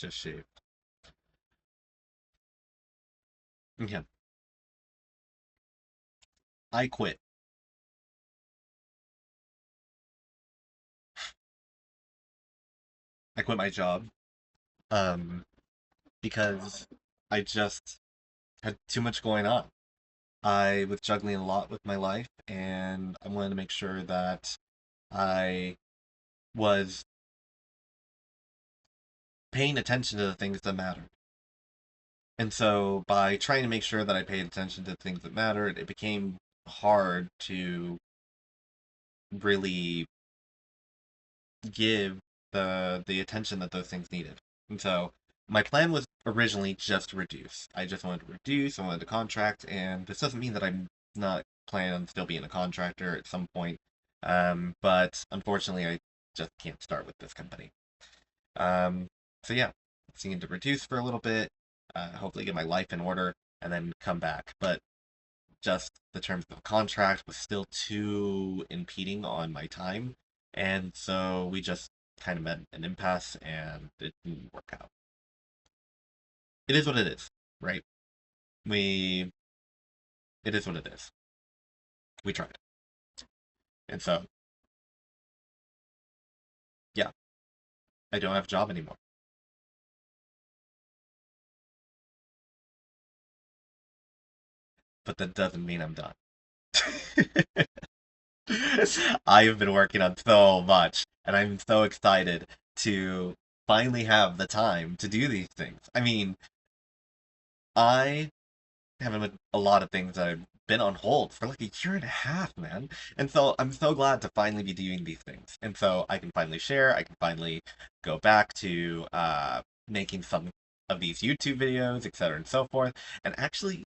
just shaved. Yeah, I quit. I quit my job um because I just had too much going on. I was juggling a lot with my life, and I wanted to make sure that I was paying attention to the things that mattered. And so, by trying to make sure that I paid attention to the things that mattered, it became hard to really give the attention that those things needed. And so, my plan was originally just to reduce. I just wanted to reduce. I wanted to contract, and this doesn't mean that I'm not planning on still being a contractor at some point. But unfortunately, I just can't start with this company. Um, so yeah, seeking to reduce for a little bit, hopefully get my life in order, and then come back. But just the terms of the contract was still too impeding on my time, and so we just kind of met an impasse, and it didn't work out. It is what it is, right? We, it is what it is. We tried, and so yeah, I don't have a job anymore. But that doesn't mean I'm done. I have been working on so much, and I'm so excited to finally have the time to do these things. I mean, I have a lot of things that have been on hold for like a year and a half, man. And so I'm so glad to finally be doing these things. And so I can finally share, I can finally go back to making some of these YouTube videos, etc. and so forth, and actually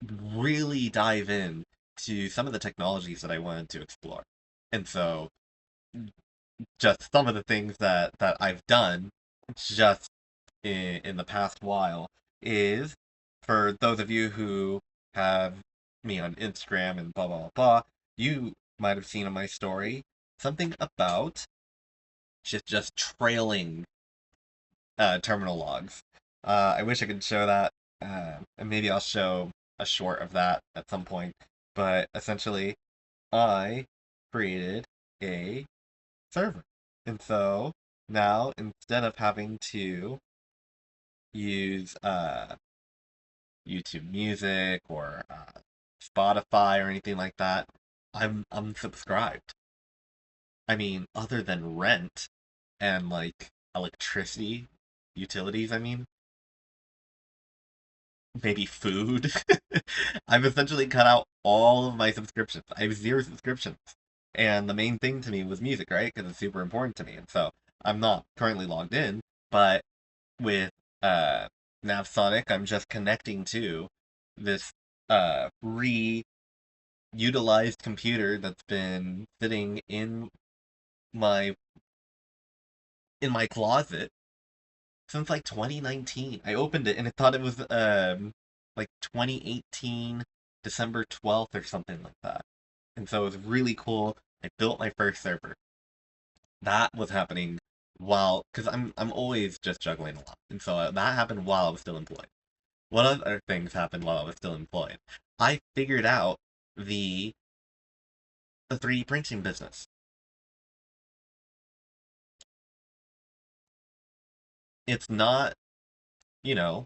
really dive in to some of the technologies that I wanted to explore. And so just some of the things that I've done just in the past while is for those of you who have me on Instagram and blah blah blah, blah you might have seen on my story something about just trailing terminal logs. I wish I could show that, and maybe I'll show a short of that at some point. But essentially, I created a server. And so now instead of having to use YouTube Music or Spotify or anything like that, I'm subscribed. I mean, other than rent and like electricity, utilities, I mean, maybe food. I've essentially cut out all of my subscriptions. I have zero subscriptions. And the main thing to me was music, right? Because it's super important to me. And so I'm not currently logged in, but with uh Navsonic, I'm just connecting to this re-utilized computer that's been sitting my in my closet since like 2019. I opened it and I thought it was like 2018 December 12th or something like that. And so it was really cool. I built my first server. That was happening while because I'm always just juggling a lot. And so that happened while I was still employed. What other things happened while I was still employed? I figured out the the 3D printing business. It's not, you know,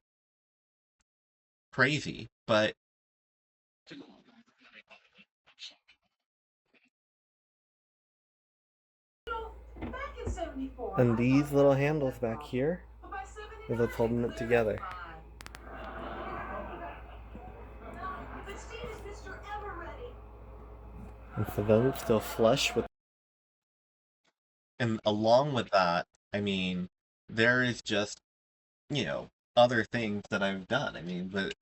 crazy, but and these little handles back here is what's holding it together. And so those still flush with. And along with that, I mean, there is just, you know, other things that I've done. I mean, but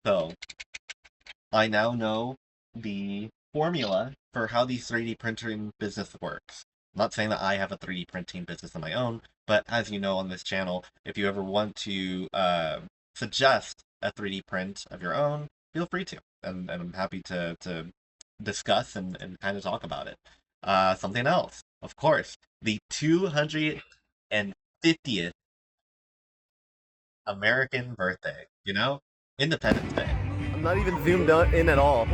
so I now know the formula for how the 3D printing business works. I'm not saying that I have a 3D printing business of my own, but as you know on this channel, if you ever want to suggest a 3D print of your own, feel free to. And I'm happy to discuss and kind of talk about it. Something else, of course, the 250th American birthday, you know? Independence Day. I'm not even zoomed in at all.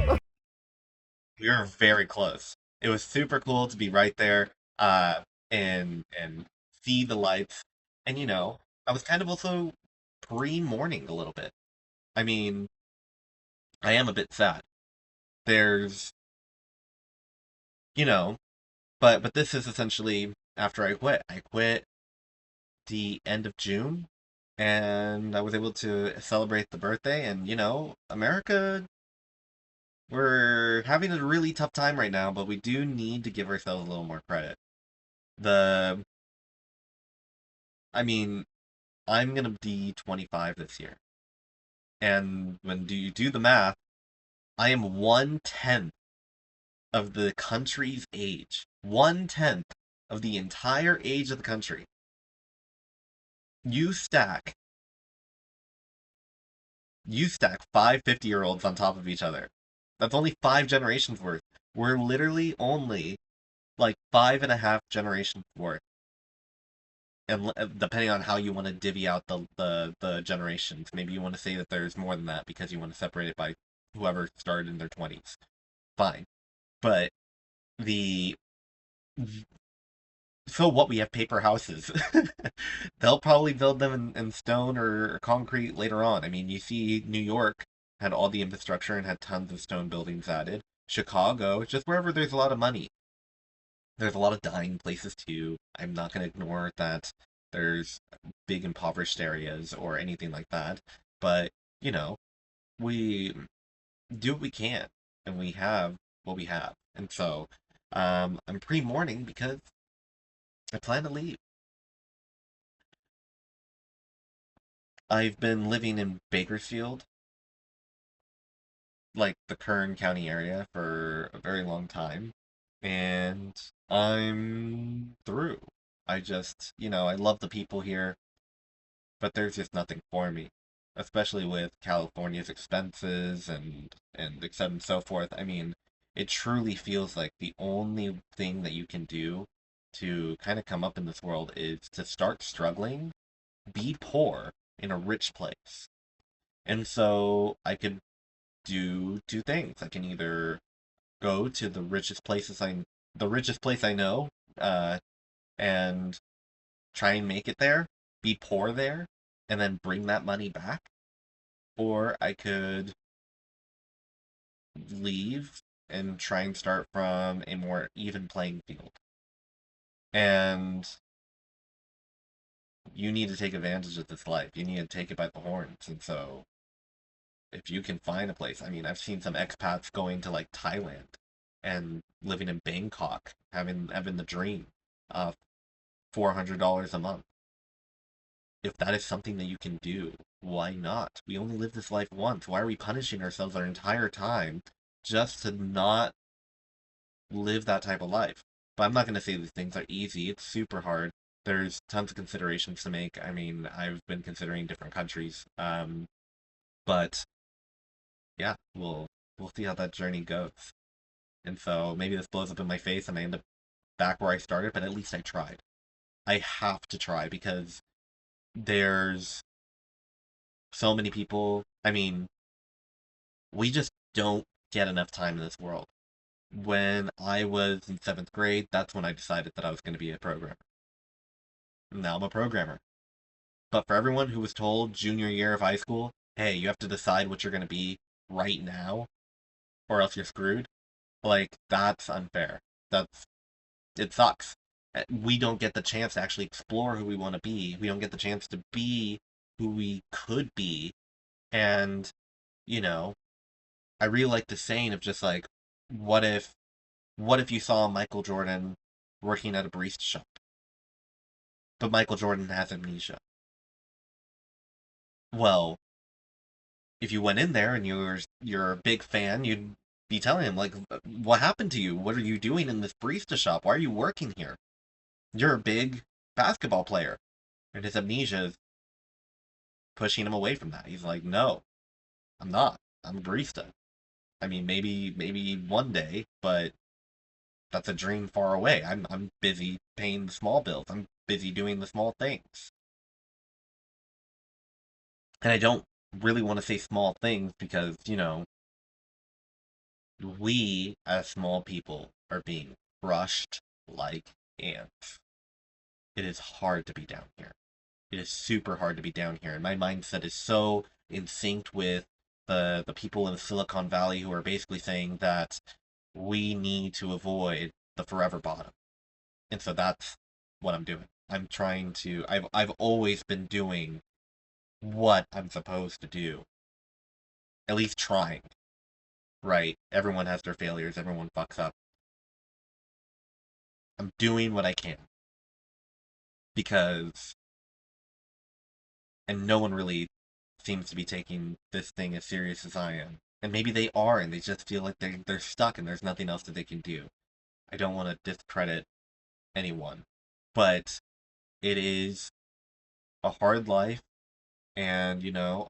We were very close. It was super cool to be right there, and see the lights. And I was kind of also pre-mourning a little bit. I mean, I am a bit sad. There's, you know, but this is essentially after I quit. I quit the end of June, and I was able to celebrate the birthday. And America, we're having a really tough time right now, but we do need to give ourselves a little more credit. The, I mean, I'm gonna be 25 this year, and when do you do the math, I am 1/10 of the country's age. 1/10 of the entire age of the country. You stack you stack 5 50-year-olds on top of each other. That's only 5 generations worth. We're literally only like 5.5 generations worth. And depending on how you want to divvy out the generations, maybe you want to say that there's more than that because you want to separate it by whoever started in their 20s. Fine. But the so what, we have paper houses. They'll probably build them in stone or concrete later on. I mean, you see New York had all the infrastructure and had tons of stone buildings added. Chicago, just wherever there's a lot of money. There's a lot of dying places too. I'm not going to ignore that there's big impoverished areas or anything like that. But, you know, we do what we can, and we have what we have. And so, I'm pre-mourning because I plan to leave. I've been living in Bakersfield, like the Kern County area, for a very long time, and I'm through. I love the people here, but there's just nothing for me, especially with California's expenses and et cetera and so forth. I mean, it truly feels like the only thing that you can do to kind of come up in this world is to start struggling, be poor in a rich place. And so I could do two things. I can either go to the richest place I know, uh, and try and make it there, be poor there, and then bring that money back, or I could leave and try and start from a more even playing field. And you need to take advantage of this life. You need to take it by the horns. And so if you can find a place, I mean, I've seen some expats going to like Thailand and living in Bangkok, having the dream of $400 a month. If that is something that you can do, why not? We only live this life once. Why are we punishing ourselves our entire time just to not live that type of life? But I'm not going to say these things are easy. It's super hard. There's tons of considerations to make. I mean, I've been considering different countries. But yeah, we'll see how that journey goes. And so maybe this blows up in my face and I end up back where I started, but at least I tried. I have to try because there's so many people. I mean, we just don't get enough time in this world. When I was in seventh grade, that's when I decided that I was going to be a programmer. Now I'm a programmer. But for everyone who was told junior year of high school, hey, you have to decide what you're going to be right now, or else you're screwed, like, that's unfair. It sucks. We don't get the chance to actually explore who we want to be. We don't get the chance to be who we could be. And, you know, I really like the saying of just like, what if what if you saw Michael Jordan working at a barista shop, but Michael Jordan has amnesia? Well, if you went in there and you're a big fan, you'd be telling him like, what happened to you? What are you doing in this barista shop? Why are you working here? You're a big basketball player. And his amnesia is pushing him away from that. He's like, no, I'm not. I'm a barista. I mean, maybe one day, but that's a dream far away. I'm busy paying the small bills. I'm busy doing the small things. And I don't really want to say small things because, we as small people are being crushed like ants. It is hard to be down here. It is super hard to be down here. And my mindset is so in sync with the people in Silicon Valley who are basically saying that we need to avoid the forever bottom. And so that's what I'm doing. I've always been doing what I'm supposed to do. At least trying, right? Everyone has their failures, everyone fucks up. I'm doing what I can because and no one really seems to be taking this thing as serious as I am. And maybe they are and they just feel like they're stuck and there's nothing else that they can do. I don't want to discredit anyone, but it is a hard life. And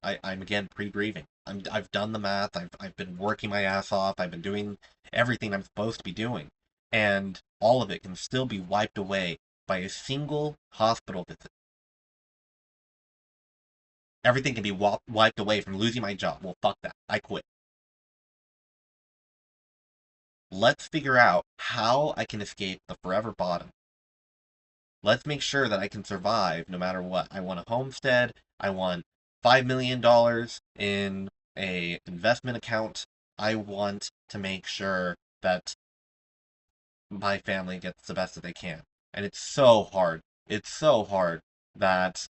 I'm again pre-grieving. I've done the math. I've been working my ass off. I've been doing everything I'm supposed to be doing, and all of it can still be wiped away by a single hospital visit. Everything can be wiped away from losing my job. Well, fuck that. I quit. Let's figure out how I can escape the forever bottom. Let's make sure that I can survive no matter what. I want a homestead. I want $5 million in a investment account. I want to make sure that my family gets the best that they can. And it's so hard. It's so hard that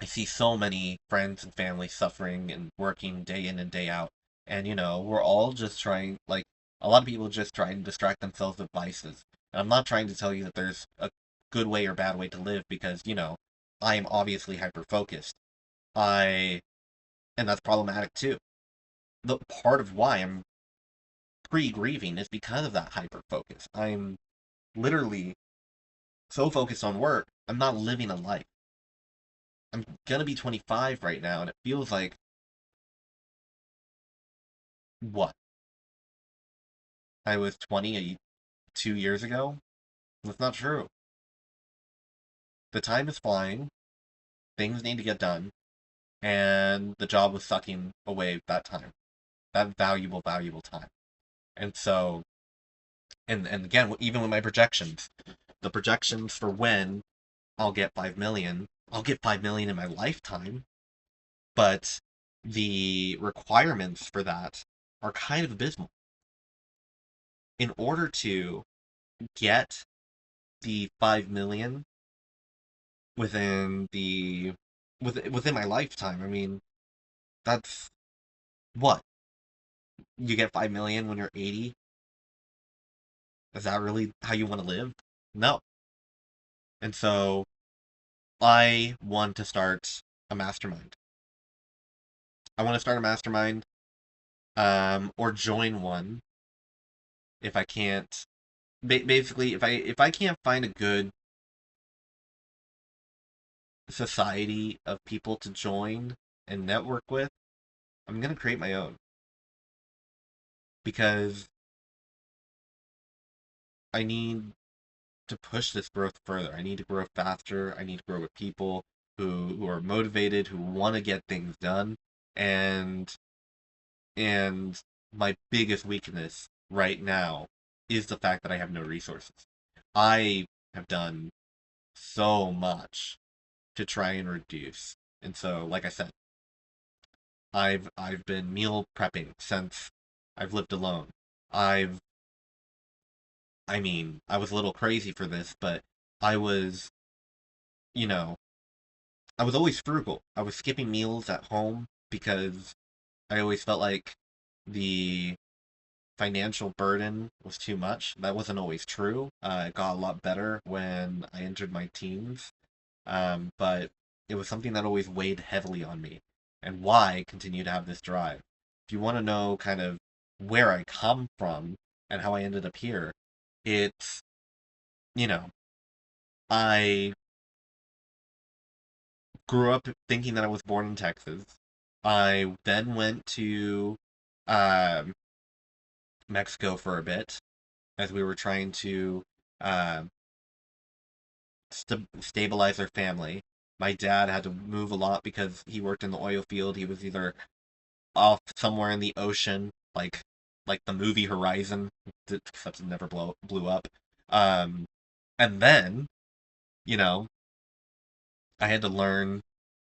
I see so many friends and family suffering and working day in and day out. And we're all just trying, like, a lot of people just try and distract themselves with vices. And I'm not trying to tell you that there's a good way or bad way to live because, I am obviously hyper focused. I, and that's problematic too. The part of why I'm pre grieving is because of that hyper focus. I'm literally so focused on work, I'm not living a life. I'm gonna be 25 right now, and it feels like what? I was 20 2 years ago? That's not true. The time is flying, things need to get done, and the job was sucking away that time, that valuable, valuable time. And so, and again, even with my projections, the projections for when I'll get 5 million, I'll get 5 million in my lifetime, but the requirements for that are kind of abysmal. In order to get the 5 million within within my lifetime, I mean, that's what? You get 5 million when you're 80? Is that really how you want to live? No. And so I want to start a mastermind. I want to start a mastermind, or join one if I can't. Basically, if I can't find a good society of people to join and network with, I'm gonna create my own because I need to push this growth further. I need to grow faster. I need to grow with people who are motivated, who want to get things done, and and my biggest weakness right now is the fact that I have no resources. I have done so much to try and reduce. And so, like I said, I've been meal prepping since I've lived alone. I've I mean, I was a little crazy for this, but I was, you know, I was always frugal. I was skipping meals at home because I always felt like the financial burden was too much. That wasn't always true. It got a lot better when I entered my teens, but it was something that always weighed heavily on me, and why I continue to have this drive. If you want to know kind of where I come from and how I ended up here, it's, you know, I grew up thinking that I was born in Texas. I then went to um, Mexico for a bit as we were trying to uh, stabilize our family. My dad had to move a lot because he worked in the oil field. He was either off somewhere in the ocean, like the movie Horizon, except it never blew up. Um, and then, you know, I had to learn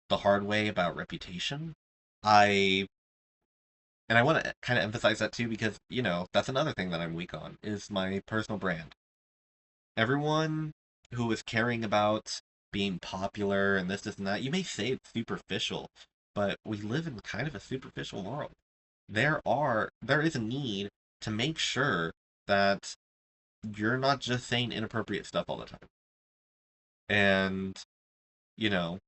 the hard way about reputation. I and I want to kind of emphasize that too because, that's another thing that I'm weak on is my personal brand. Everyone who is caring about being popular and this and that, you may say it's superficial, but we live in kind of a superficial world. There is a need to make sure that you're not just saying inappropriate stuff all the time. And, you know,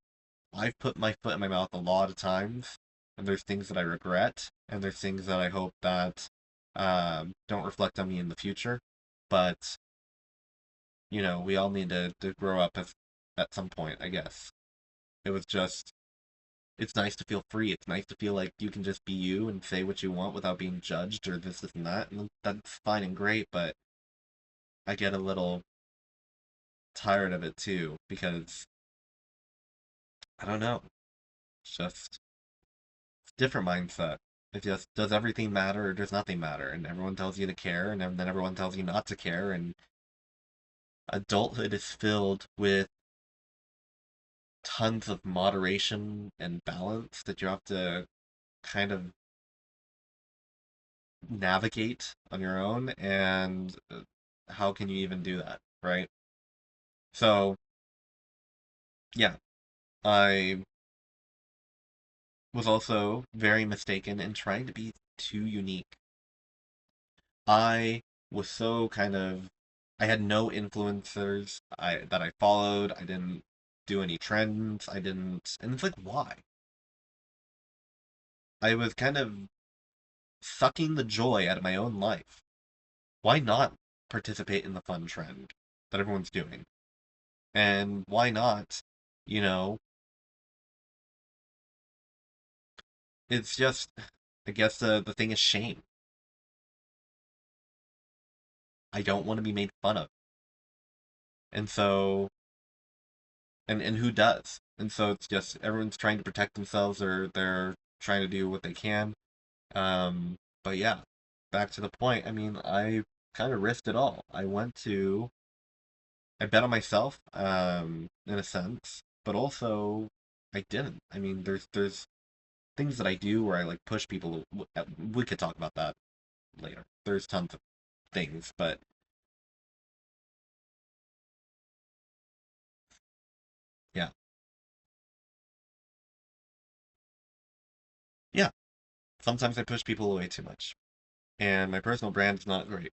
I've put my foot in my mouth a lot of times, and there's things that I regret, and there's things that I hope that don't reflect on me in the future. But, we all need to grow up at some point, I guess. It was just, it's nice to feel free. It's nice to feel like you can just be you and say what you want without being judged or this and that. And that's fine and great, but I get a little tired of it too because I don't know. It's just it's a different mindset. It just does everything matter or does nothing matter, and everyone tells you to care, and then everyone tells you not to care. And adulthood is filled with tons of moderation and balance that you have to kind of navigate on your own. And how can you even do that, right? So yeah, I was also very mistaken in trying to be too unique. I was so kind of I had no influencers that I followed. I didn't do any trends. I didn't and it's like why? I was kind of sucking the joy out of my own life. Why not participate in the fun trend that everyone's doing? And why not, you know, it's just I guess the thing is shame. I don't want to be made fun of. And so and who does? And so it's just everyone's trying to protect themselves or they're trying to do what they can. But yeah, back to the point. I mean, I kind of risked it all. I bet on myself, in a sense, but also I didn't. I mean, there's things that I do where I like push people. We could talk about that later. There's tons of things, but yeah, yeah. Sometimes I push people away too much, and my personal brand is not great.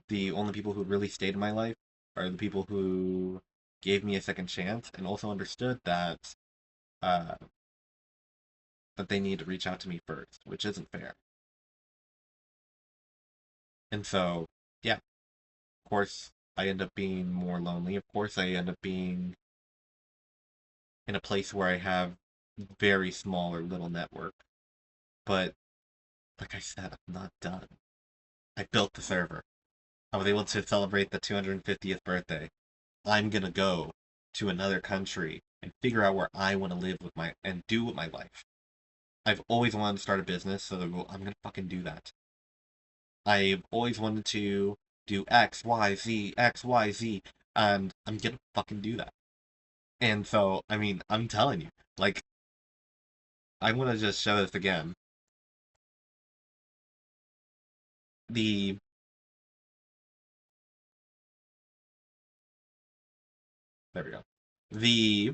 The only people who really stayed in my life are the people who gave me a second chance and also understood uh, that they need to reach out to me first, which isn't fair. And so, yeah, of course, I end up being more lonely. Of course, I end up being in a place where I have very small or little network. But like I said, I'm not done. I built the server. I was able to celebrate the 250th birthday. I'm gonna go to another country and figure out where I want to live with my and do with my life. I've always wanted to start a business, so I'm gonna fucking do that. I've always wanted to do X, Y, Z, X, Y, Z, and I'm gonna fucking do that. And so, I mean, I'm telling you, like, I want to just show this again. The There we go. The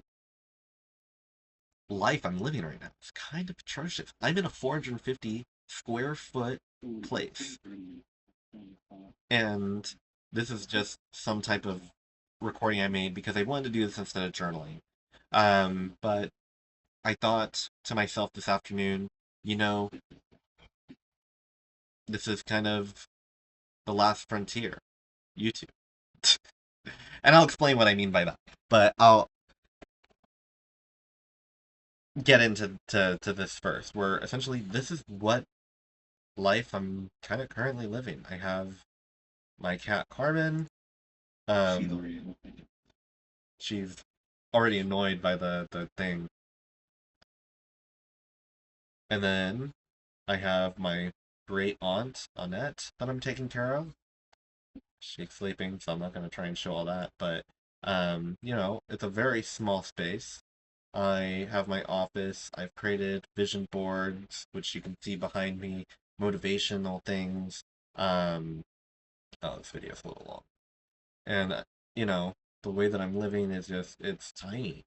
life I'm living right now is kind of atrocious. I'm in a 450 square foot place, and this is just some type of recording I made because I wanted to do this instead of journaling. But I thought to myself this afternoon, you know, this is kind of the last frontier, YouTube. And I'll explain what I mean by that. But I'll get into to this first, where essentially this is what life I'm kind of currently living. I have my cat Carmen. Um, she's already annoyed by the thing. And then I have my great aunt Annette that I'm taking care of. She's sleeping, so I'm not gonna try and show all that. But it's a very small space. I have my office. I've created vision boards, which you can see behind me, motivational things. Um, oh, this video's a little long. And you know, the way that I'm living is just it's tiny.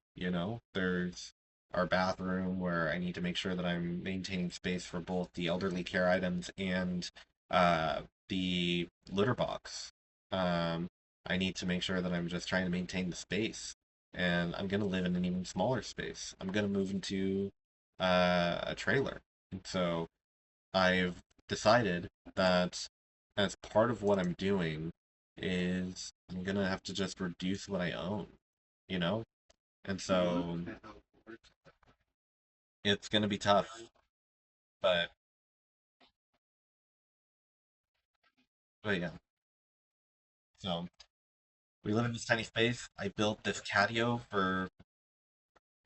There's our bathroom where I need to make sure that I'm maintaining space for both the elderly care items and uh the litter box. Um I need to make sure that I'm just trying to maintain the space. And I'm gonna live in an even smaller space. I'm gonna move into a trailer. And so I've decided that as part of what I'm doing is I'm gonna have to just reduce what I own, you know? And so it's gonna be tough, but yeah. So we live in this tiny space. I built this catio for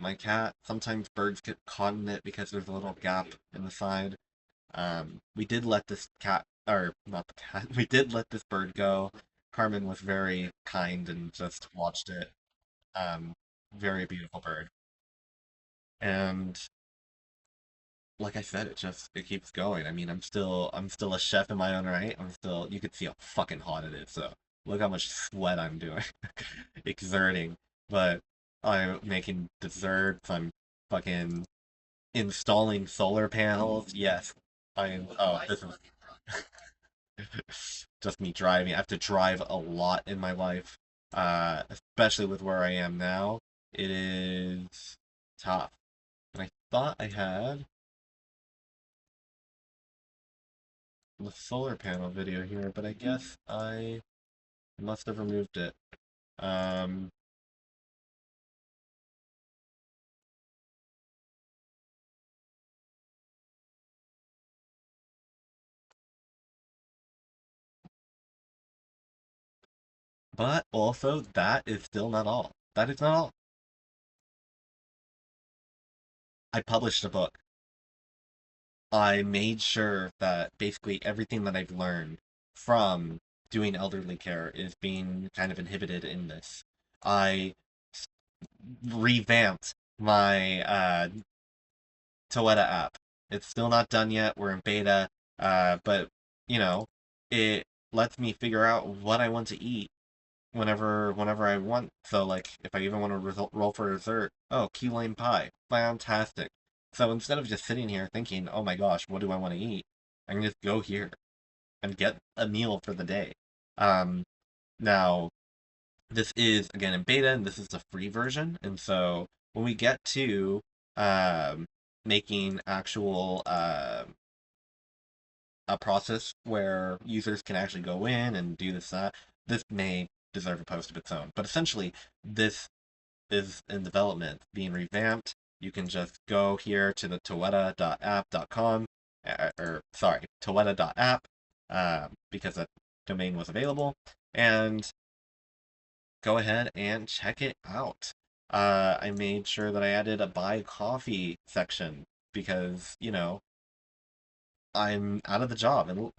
my cat. Sometimes birds get caught in it because there's a little gap in the side. We did let this cat, or not the cat, we did let this bird go. Carmen was very kind and just watched it. Um, Very beautiful bird. And like I said, it keeps going. I mean, I'm still a chef in my own right. You could see how fucking hot it is. So look how much sweat I'm doing, exerting. But I'm making desserts. I'm fucking installing solar panels. Yes, I am. Oh, this is just me driving. I have to drive a lot in my life, especially with where I am now. It is tough. And I thought I had the solar panel video here, but I guess I must have removed it. Um, but also, that is still not all. That is not all. I published a book. I made sure that basically everything that I've learned from doing elderly care is being kind of inhibited in this. I revamped my Toeta app. It's still not done yet. We're in beta, but you know, it lets me figure out what I want to eat whenever I want. So like, if I even want to roll for dessert, oh, key lime pie, fantastic. So instead of just sitting here thinking, oh my gosh, what do I want to eat? I can just go here and get a meal for the day. Um, Now this is again in beta, and this is the free version. And so when we get to um, making actual a process where users can actually go in and do this may deserve a post of its own. But essentially, this is in development, being revamped. You can just go here to the toeta.app.com, or sorry, toeta.app, because that domain was available, and go ahead and check it out. I made sure that I added a buy coffee section because, I'm out of the job and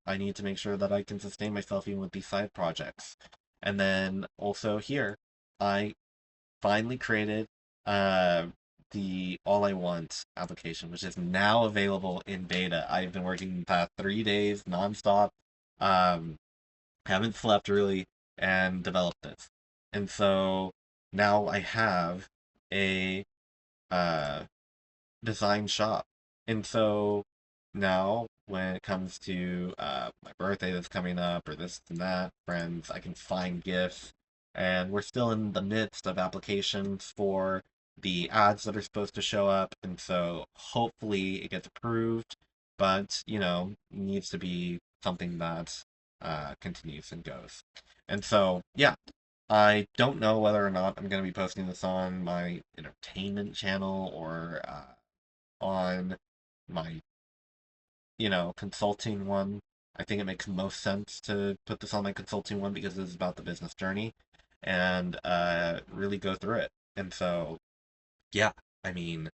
I need to make sure that I can sustain myself even with these side projects. And then also here, I finally created uh the All I Want application, which is now available in beta. I've been working the past 3 days nonstop. Um, haven't slept really and developed this. And so now I have a uh design shop. And so now, when it comes to my birthday that's coming up or this and that, friends, I can find gifts. And we're still in the midst of applications for the ads that are supposed to show up. And so hopefully it gets approved, but, needs to be something that continues and goes. And so, yeah, I don't know whether or not I'm going to be posting this on my entertainment channel or on my, consulting one. I think it makes most sense to put this on my consulting one because this is about the business journey. and really go through it. And so, yeah, I mean,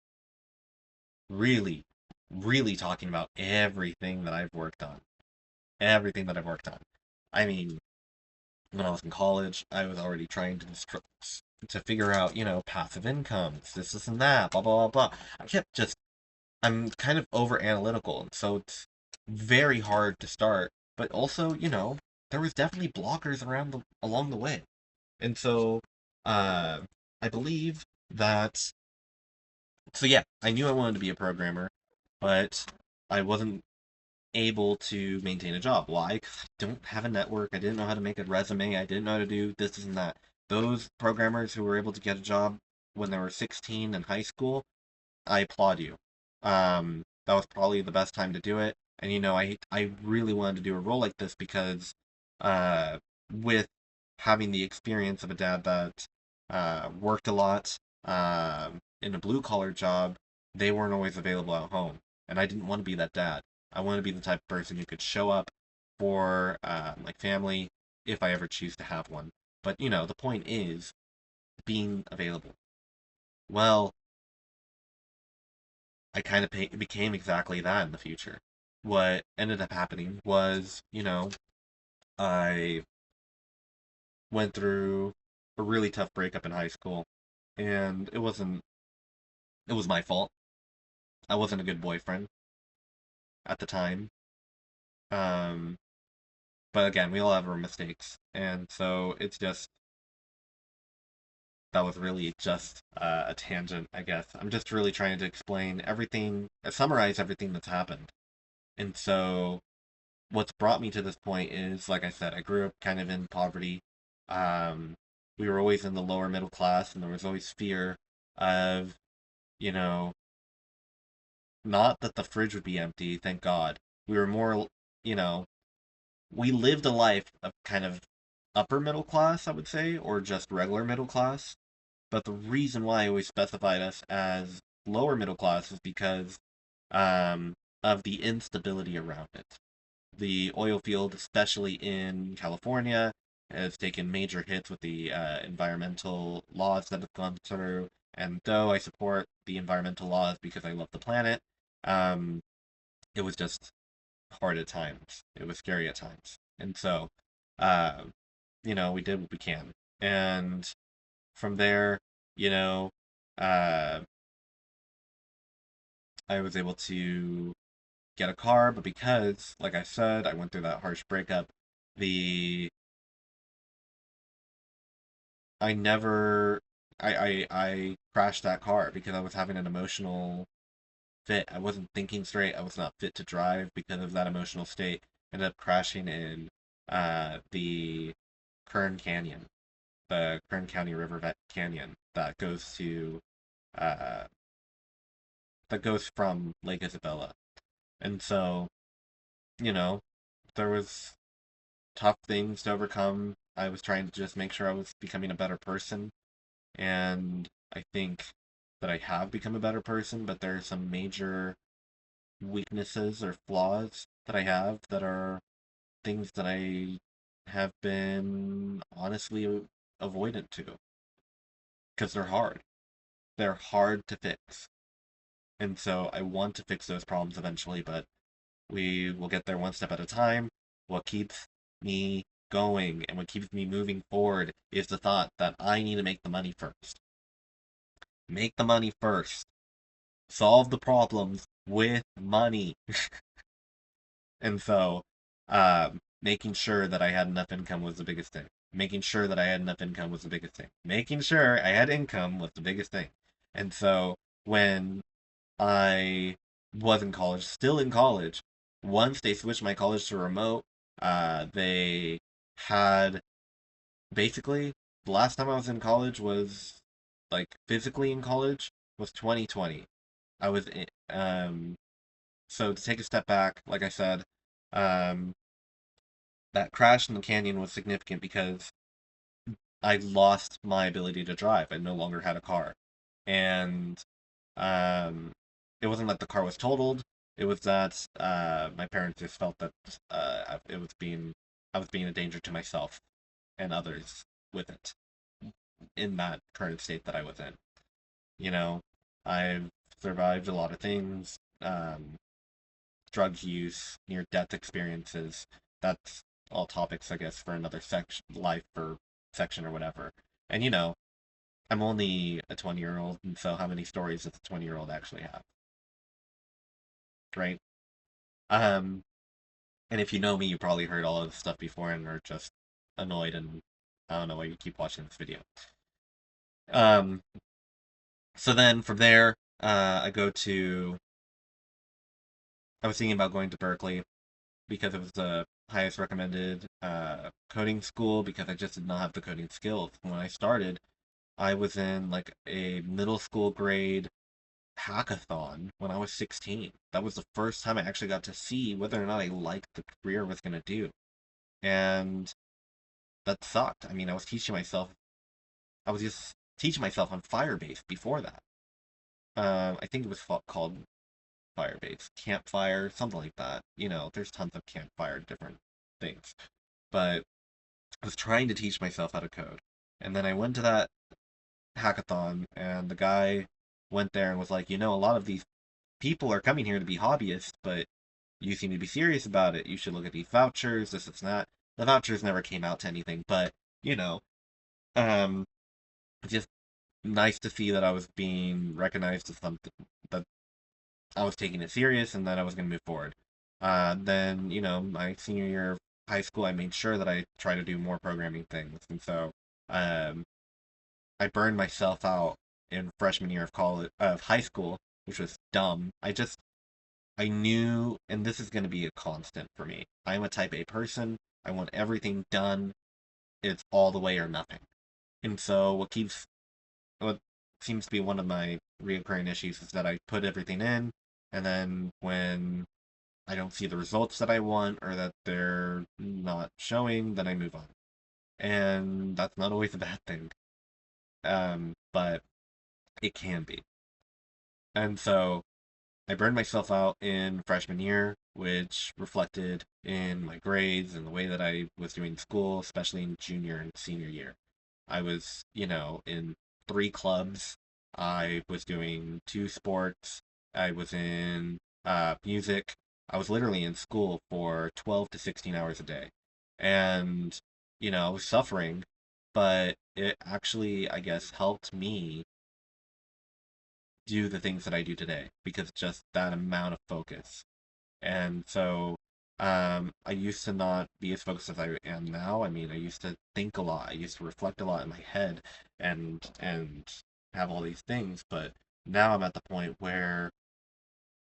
really, really talking about everything that I've worked on. Everything that I've worked on. I mean, when I was in college, I was already trying to figure out, passive incomes, this and that, blah blah blah blah. I'm kind of over analytical, and so it's very hard to start. But also, there was definitely blockers along the way, and so uh, I believe that. So yeah, I knew I wanted to be a programmer, but I wasn't able to maintain a job. Why? Because I don't have a network. I didn't know how to make a resume. I didn't know how to do this and that. Those programmers who were able to get a job when they were 16 in high school, I applaud you. That was probably the best time to do it. And I really wanted to do a role like this because, uh, with having the experience of a dad that worked a lot, in a blue collar job, they weren't always available at home, and I didn't want to be that dad. I want to be the type of person who could show up for like family if I ever choose to have one. But the point is being available. Well, I kind of became exactly that in the future. What ended up happening was, I went through a really tough breakup in high school, and it was my fault. I wasn't a good boyfriend at the time. Um, but again, we all have our mistakes, and so it's just that was really just a tangent, I guess. I'm just really trying to explain everything, summarize everything that's happened. And so what's brought me to this point is, like I said, I grew up kind of in poverty. Um, we were always in the lower middle class, and there was always fear of, you know, not that the fridge would be empty, thank God. We were more, you know, we lived a life of kind of upper middle class, I would say, or just regular middle class. But the reason why I always specified us as lower middle class is because um, of the instability around it. The oil field, especially in California, has taken major hits with the environmental laws that have gone through. And though I support the environmental laws because I love the planet, um, it was just hard at times. It was scary at times. And so, uh, we did what we can. And from there, you know, uh, I was able to get a car, but because, like I said, I went through that harsh breakup, the I never I crashed that car because I was having an emotional fit. I wasn't thinking straight. I was not fit to drive because of that emotional state. Ended up crashing in the Kern Canyon, the Kern County River Canyon uh, that goes from Lake Isabella. And so, you know, there was tough things to overcome. I was trying to just make sure I was becoming a better person, and I think that I have become a better person, but there are some major weaknesses or flaws that I have that are things that I have been honestly avoidant to because they're hard. They're hard to fix. And so I want to fix those problems eventually, but we will get there one step at a time. What keeps me going and what keeps me moving forward is the thought that I need to make the money first. Make the money first. Solve the problems with money. And so, making sure that I had enough income was the biggest thing. Making sure that I had enough income was the biggest thing. Making sure I had income was the biggest thing. And so, when I was in college, still in college, once they switched my college to remote, they had basically the last time I was in college was like physically in college was 2020. I was in, so to take a step back, like I said, um, that crash in the canyon was significant because I lost my ability to drive. I no longer had a car. And um, it wasn't that the car was totaled. It was that my parents just felt that I was being a danger to myself and others with it. in that current state that I was in. You know, I've survived a lot of things, drug use, near death experiences. That's all topics, I guess, for another section, life or section or whatever. And I'm only a 20-year-old, and so how many stories does a 20-year-old actually have, right? Um, and if you know me, you probably heard all of this stuff before and are just annoyed, and I don't know why you keep watching this video. Um, so then from there, I was thinking about going to Berkeley because it was the highest recommended coding school because I just did not have the coding skills. When I started, I was in like a middle school grade hackathon when I was 16. That was the first time I actually got to see whether or not I liked the career I was going to do. And that sucked. I mean, I was just teaching myself on Firebase before that. I think it was called Firebase, Campfire, something like that. There's tons of Campfire different things. But I was trying to teach myself how to code. And then I went to that hackathon, and the guy went there and was like, a lot of these people are coming here to be hobbyists, but you seem to be serious about it. You should look at these vouchers, this, and that. The vouchers never came out to anything, but, you know, um, it's just nice to see that I was being recognized as something, that I was taking it serious and that I was going to move forward. Then, my senior year of high school, I made sure that I try to do more programming things. And so um, I burned myself out in freshman year of high school, which was dumb. I knew, and this is going to be a constant for me. I'm a type A person. I want everything done. It's all the way or nothing. And so what seems to be one of my reoccurring issues is that I put everything in, and then when I don't see the results that I want or that they're not showing, then I move on. And that's not always a bad thing. But it can be. And so I burned myself out in freshman year, which reflected in my grades and the way that I was doing school, especially in junior and senior year. I was, in three clubs. I was doing two sports. I was in music. I was literally in school for 12 to 16 hours a day. And, I was suffering, but it actually, I guess, helped me do the things that I do today because just that amount of focus. And so I used to not be as focused as I am now. I mean, I used to think a lot. I used to reflect a lot in my head and have all these things, but now I'm at the point where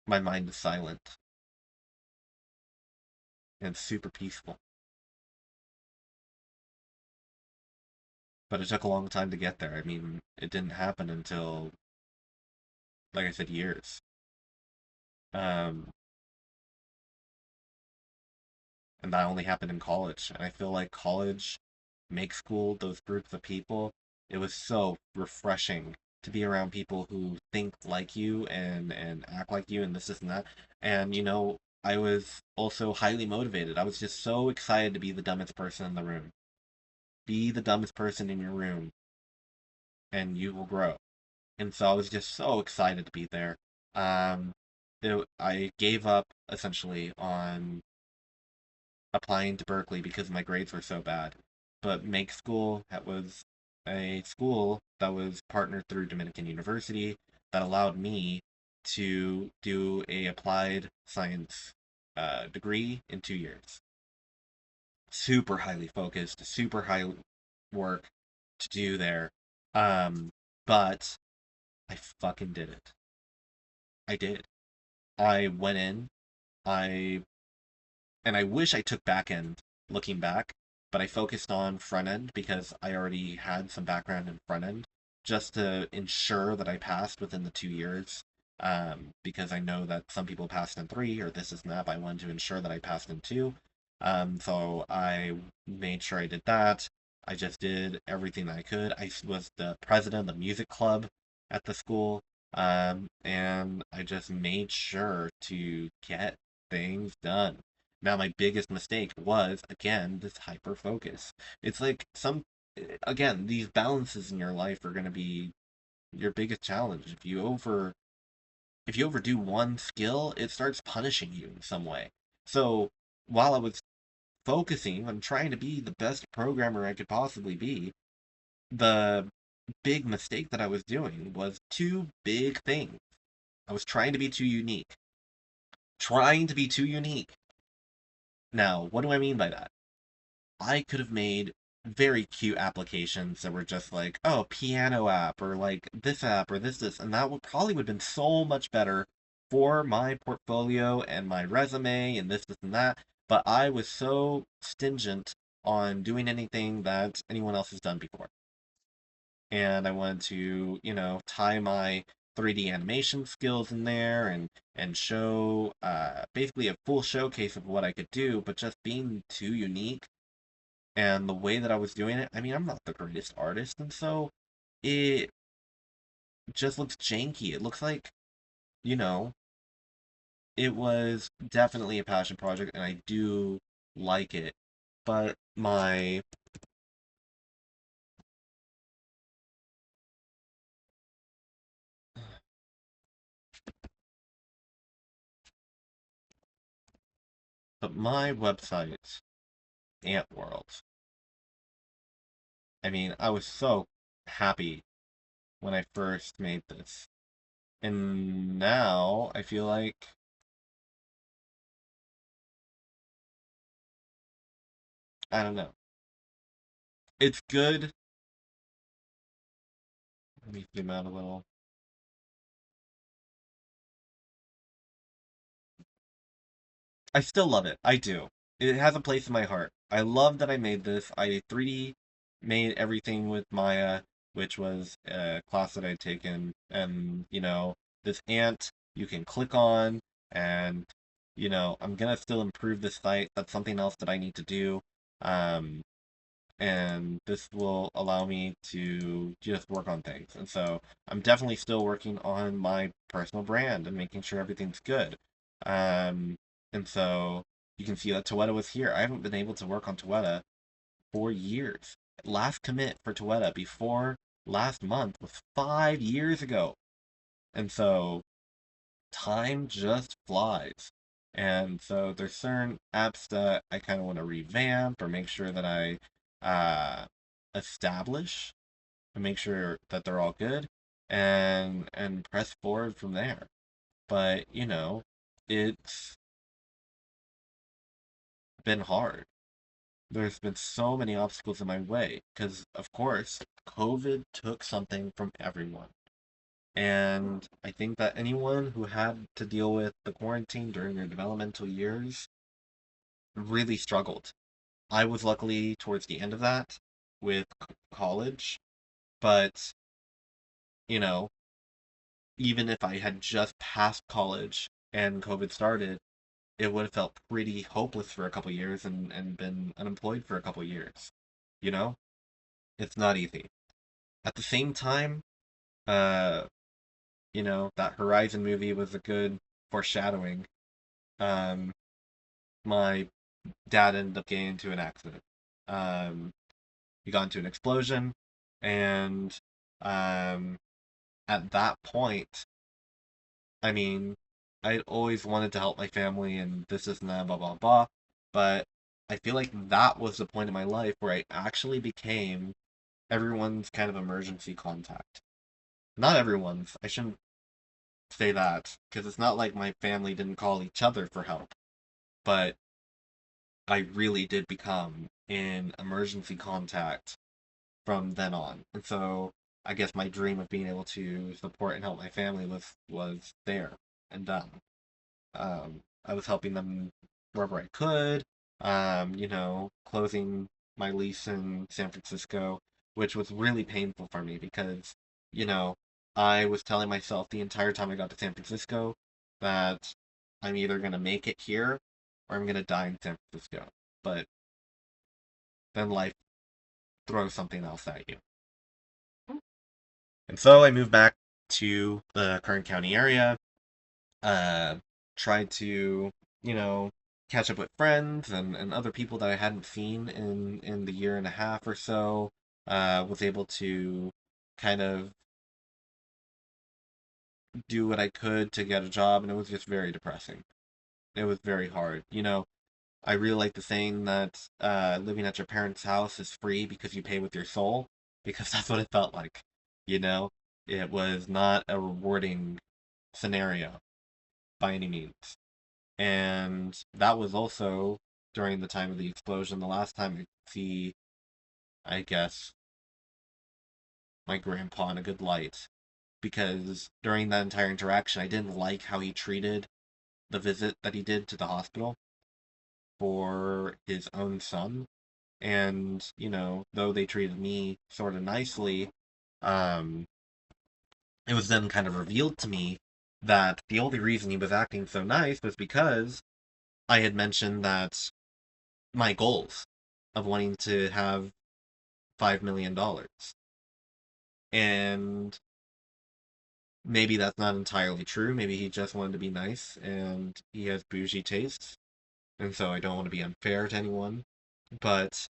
my mind is silent and super peaceful. But it took a long time to get there. I mean, it didn't happen until, like I said, years. Um, and that only happened in college. And I feel like college, make school, those groups of people, it was so refreshing to be around people who think like you and act like you and this and that. And I was also highly motivated. I was just so excited to be the dumbest person in the room. Be the dumbest person in your room, and you will grow. And so I was just so excited to be there. Um, I gave up essentially on applying to Berkeley because my grades were so bad. But Make School was a school that was partnered through Dominican University that allowed me to do a applied science degree in 2 years. Super highly focused, super high work to do there. Um, but I fucking did it. I did. I went in. I and I wish I took back end looking back, but I focused on front end because I already had some background in front end just to ensure that I passed within the 2 years. Because I know that some people passed in three or this is that, but I wanted to ensure that I passed in two. So I made sure I did that. I just did everything that I could. I was the president of the music club at the school. And I just made sure to get things done. Now, my biggest mistake was, again, this hyper focus. It's like again, these balances in your life are going to be your biggest challenge. If you overdo one skill, it starts punishing you in some way. So while I was focusing on trying to be the best programmer I could possibly be, the big mistake that I was doing was two big things. I was trying to be too unique. Trying to be too unique. Now, what do I mean by that? I could have made very cute applications that were just like, oh, piano app or like this app or this, and that would have been so much better for my portfolio and my resume and this and that. But I was so stingent on doing anything that anyone else has done before. And I wanted to, tie my 3D animation skills in there and show basically a full showcase of what I could do, but just being too unique and the way that I was doing it, I mean, I'm not the greatest artist, and so it just looks janky. It looks like, you know, it was definitely a passion project, and I do like it, but my website, Ant World. I mean, I was so happy when I first made this, and now I feel like I don't know. It's good. Let me zoom out a little. I still love it. I do. It has a place in my heart. I love that I made this. I 3D made everything with Maya, which was a class that I'd taken, and this ant you can click on, and I'm gonna still improve this site. That's something else that I need to do. Um, and this will allow me to just work on things. And so I'm definitely still working on my personal brand and making sure everything's good. Um, and so you can see that Toetta was here. I haven't been able to work on Toetta for years. Last commit for Toetta before last month was 5 years ago. And so time just flies. And so there's certain apps that I kind of want to revamp or make sure that I uh, establish and make sure that they're all good and press forward from there. But, it's been hard. There's been so many obstacles in my way because, of course, COVID took something from everyone. And I think that anyone who had to deal with the quarantine during their developmental years really struggled. I was luckily towards the end of that with college, but, you know, even if I had just passed college and COVID started, it would have felt pretty hopeless for a couple years and been unemployed for a couple years. You know? It's not easy. At the same time, uh, that Horizon movie was a good foreshadowing. Um, my dad ended up getting into an accident. Um, he got into an explosion, and um, at that point, I mean, I'd always wanted to help my family and this and that, blah blah blah. But I feel like that was the point in my life where I actually became everyone's kind of emergency contact. Not everyone's. I shouldn't say that because it's not like my family didn't call each other for help, but I really did become an emergency contact from then on. And so I guess my dream of being able to support and help my family was there and done. I was helping them wherever I could, closing my lease in San Francisco, which was really painful for me because, you know, I was telling myself the entire time I got to San Francisco that I'm either going to make it here or I'm going to die in San Francisco. But then life throws something else at you. And so I moved back to the Kern County area, uh, tried to, you know, catch up with friends and other people that I hadn't seen in the year and a half or so. was able to kind of do what I could to get a job, and it was just very depressing. It was very hard. I really like the saying that living at your parents' house is free because you pay with your soul, because that's what it felt like. You know, it was not a rewarding scenario by any means. And that was also during the time of the explosion. The last time I see, I guess, my grandpa in a good light, because during that entire interaction, I didn't like how he treated the visit that he did to the hospital for his own son. And, though they treated me sort of nicely, um, it was then kind of revealed to me that the only reason he was acting so nice was because I had mentioned that my goals of wanting to have $5 million. And maybe that's not entirely true. Maybe he just wanted to be nice and he has bougie tastes. And so I don't want to be unfair to anyone. But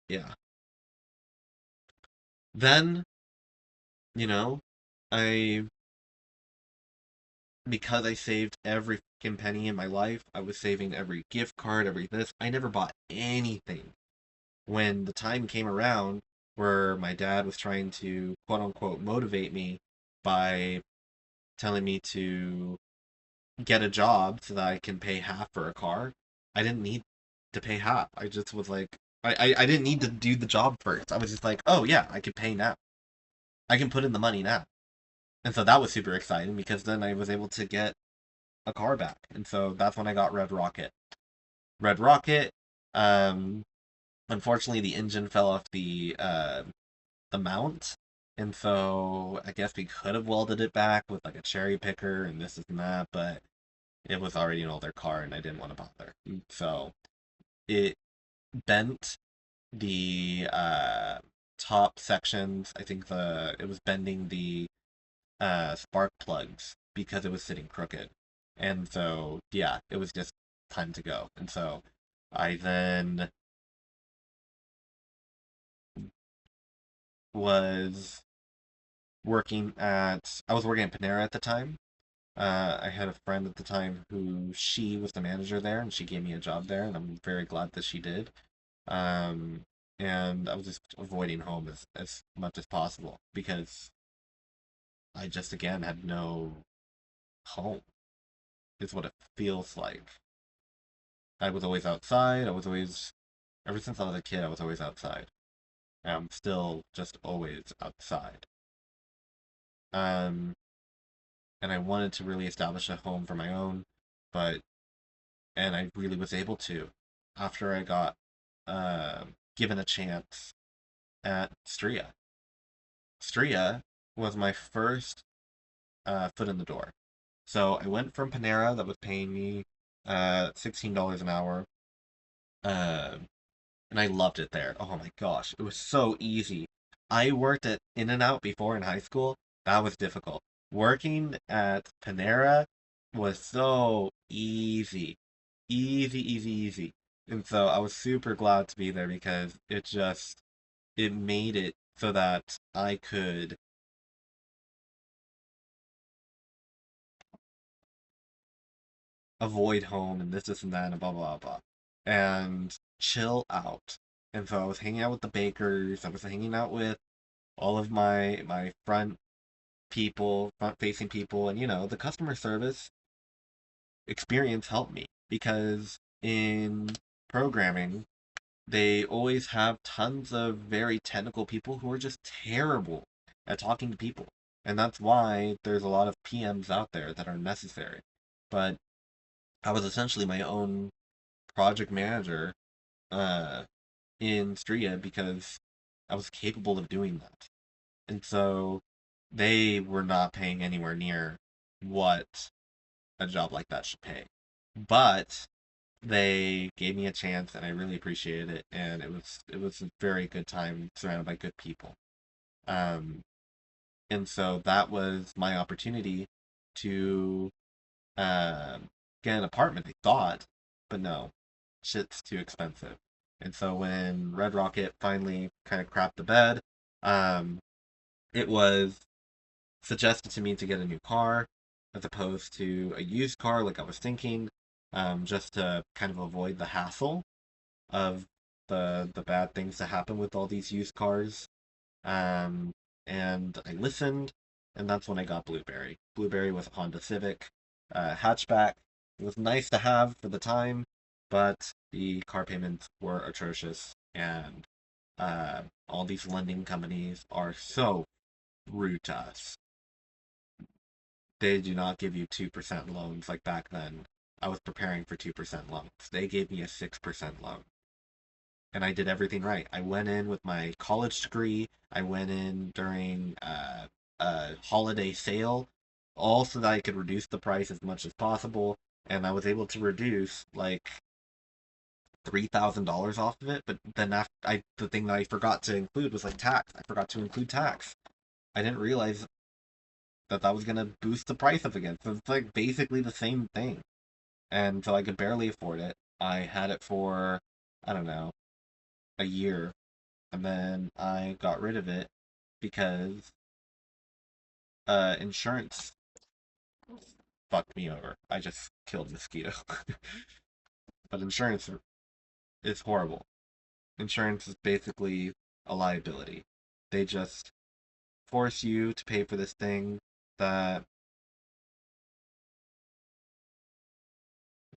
yeah. Then, you know, I because I saved every fucking penny in my life, I was saving every gift card, every this. I never bought anything. When the time came around where my dad was trying to quote unquote motivate me by telling me to get a job so that I can pay half for a car, I didn't need to pay half. I just was like, I didn't need to do the job first. I was just like, oh yeah, I can pay now. I can put in the money now. And so that was super exciting because then I was able to get a car back. And so that's when I got Red Rocket. Red Rocket, um, unfortunately the engine fell off the mount. And so I guess we could have welded it back with like a cherry picker and this and that, but it was already an older car and I didn't want to bother. So it bent the top sections. I think the it was bending the spark plugs because it was sitting crooked. And so yeah, it was just time to go. And so I then was I was working at Panera at the time. I had a friend at the time who she was the manager there, and she gave me a job there, and I'm very glad that she did. Um, and I was just avoiding home as much as possible because I just again had no home, is what it feels like. I was always outside. Ever since I was a kid, I was always outside. I'm still just always outside. Um, and I wanted to really establish a home for my own, but and I really was able to after I got given a chance at Stria. Stria was my first foot in the door. So I went from Panera that was paying me $16 an hour, uh, and I loved it there. Oh my gosh, it was so easy. I worked at In and Out before in high school. That was difficult. Working at Panera was so easy. Easy, easy, easy. And so I was super glad to be there because it made it so that I could avoid home and this and that and blah blah blah and chill out. And so I was hanging out with the bakers, I was hanging out with all of my front facing people, and the customer service experience helped me because in programming they always have tons of very technical people who are just terrible at talking to people. And that's why there's a lot of PMs out there that are necessary. But I was essentially my own project manager uh, in Stria because I was capable of doing that. And so they were not paying anywhere near what a job like that should pay. But they gave me a chance and I really appreciated it, and it was a very good time surrounded by good people. Um and so that was my opportunity to get an apartment, I thought, but no, shit's too expensive. And so when Red Rocket finally kind of crapped the bed, um, it was suggested to me to get a new car as opposed to a used car, like I was thinking, just to kind of avoid the hassle of the bad things that happen with all these used cars. Um, and I listened, and that's when I got Blueberry. Blueberry was a Honda Civic hatchback. It was nice to have for the time, but the car payments were atrocious, and all these lending companies are so rude to us. They do not give you 2% loans like back then. I was preparing for 2% loans. They gave me a 6% loan. And I did everything right. I went in with my college degree. I went in during a holiday sale, all so that I could reduce the price as much as possible. And I was able to reduce like $3,000 off of it. But then the thing that I forgot to include was like tax. I forgot to include tax. I didn't realize that that was gonna boost the price up again. So it's like basically the same thing. And so I could barely afford it. I had it for, I don't know, a year, and then I got rid of it because insurance fucked me over. I just killed a mosquito. But insurance is horrible. Insurance is basically a liability. They just force you to pay for this thing that,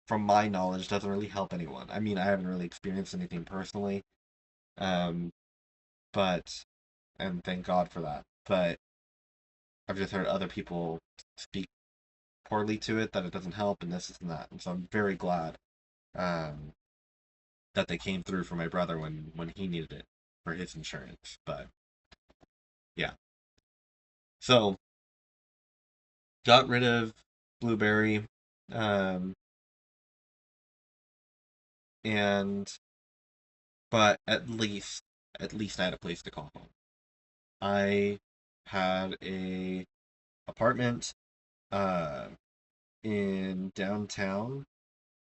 from my knowledge, doesn't really help anyone. I mean, I haven't really experienced anything personally, um, but, and thank God for that. But I've just heard other people speak poorly to it, that it doesn't help, and this and that. And so I'm very glad um, that they came through for my brother when he needed it for his insurance. But yeah, so got rid of Blueberry, um, and but at least I had a place to call home. I had a apartment uh, in downtown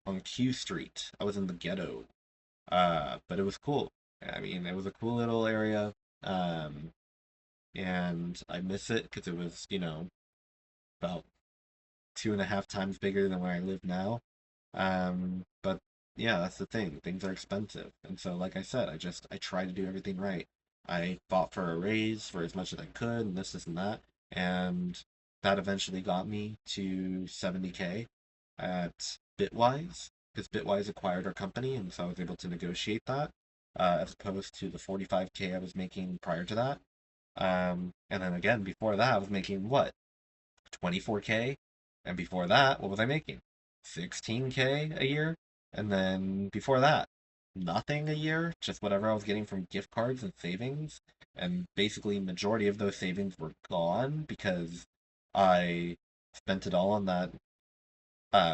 on Q Street. I was in the ghetto, but it was cool. I mean, it was a cool little area. Um, and I miss it because it was, about 2.5 times bigger than where I live now. But yeah, that's the thing. Things are expensive, and so like I said, I try to do everything right. I fought for a raise for as much as I could, and this and that, and that eventually got me to 70K at Bitwise because Bitwise acquired our company, and so I was able to negotiate that as opposed to the 45K I was making prior to that. And then again, before that, I was making what? 24K? And before that, what was I making? 16K a year? And then before that, nothing a year, just whatever I was getting from gift cards and savings. And basically, majority of those savings were gone because I spent it all on that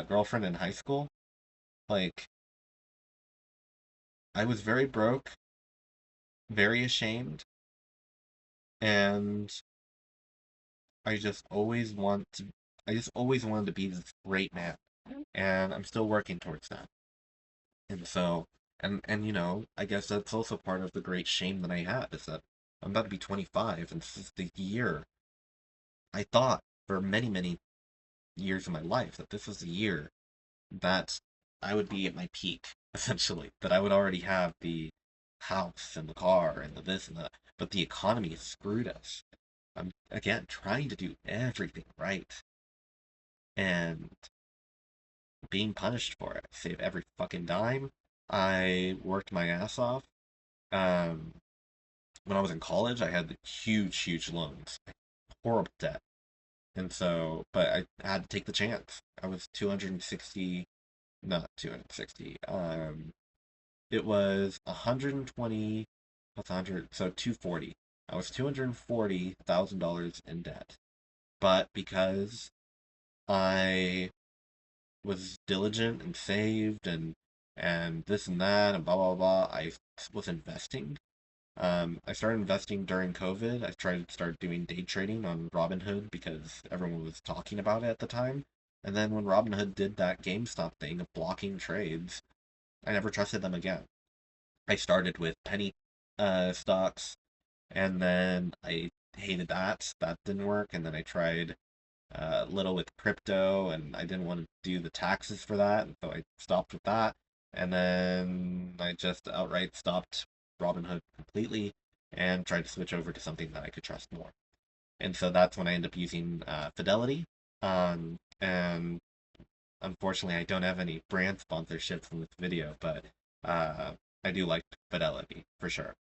girlfriend in high school. Like, I was very broke, very ashamed, and I just always want to I just always wanted to be this great man. And I'm still working towards that. And so and I guess that's also part of the great shame that I had is that I'm about to be 25 and this is the year I thought for many, many years of my life that this was the year that I would be at my peak, essentially. That I would already have the house and the car and the this and that. But the economy has screwed us. I'm again trying to do everything right and being punished for it. Save every fucking dime. I worked my ass off. Um, when I was in college, I had huge, huge loans, horrible debt, and so, but I had to take the chance. I was 260, not 260. It was 120. What's 100? So 240. I was $240,000 in debt, but because I was diligent and saved and this and that and blah blah blah. I was investing. I started investing during COVID. I tried to start doing day trading on Robinhood because everyone was talking about it at the time. And then when Robinhood did that GameStop thing of blocking trades, I never trusted them again. I started with penny stocks, and then I hated that. That didn't work, and then I tried little with crypto, and I didn't want to do the taxes for that, and so I stopped with that. And then I just outright stopped Robinhood completely and tried to switch over to something that I could trust more. And so that's when I ended up using Fidelity. And unfortunately, I don't have any brand sponsorships in this video, but uh, I do like Fidelity for sure.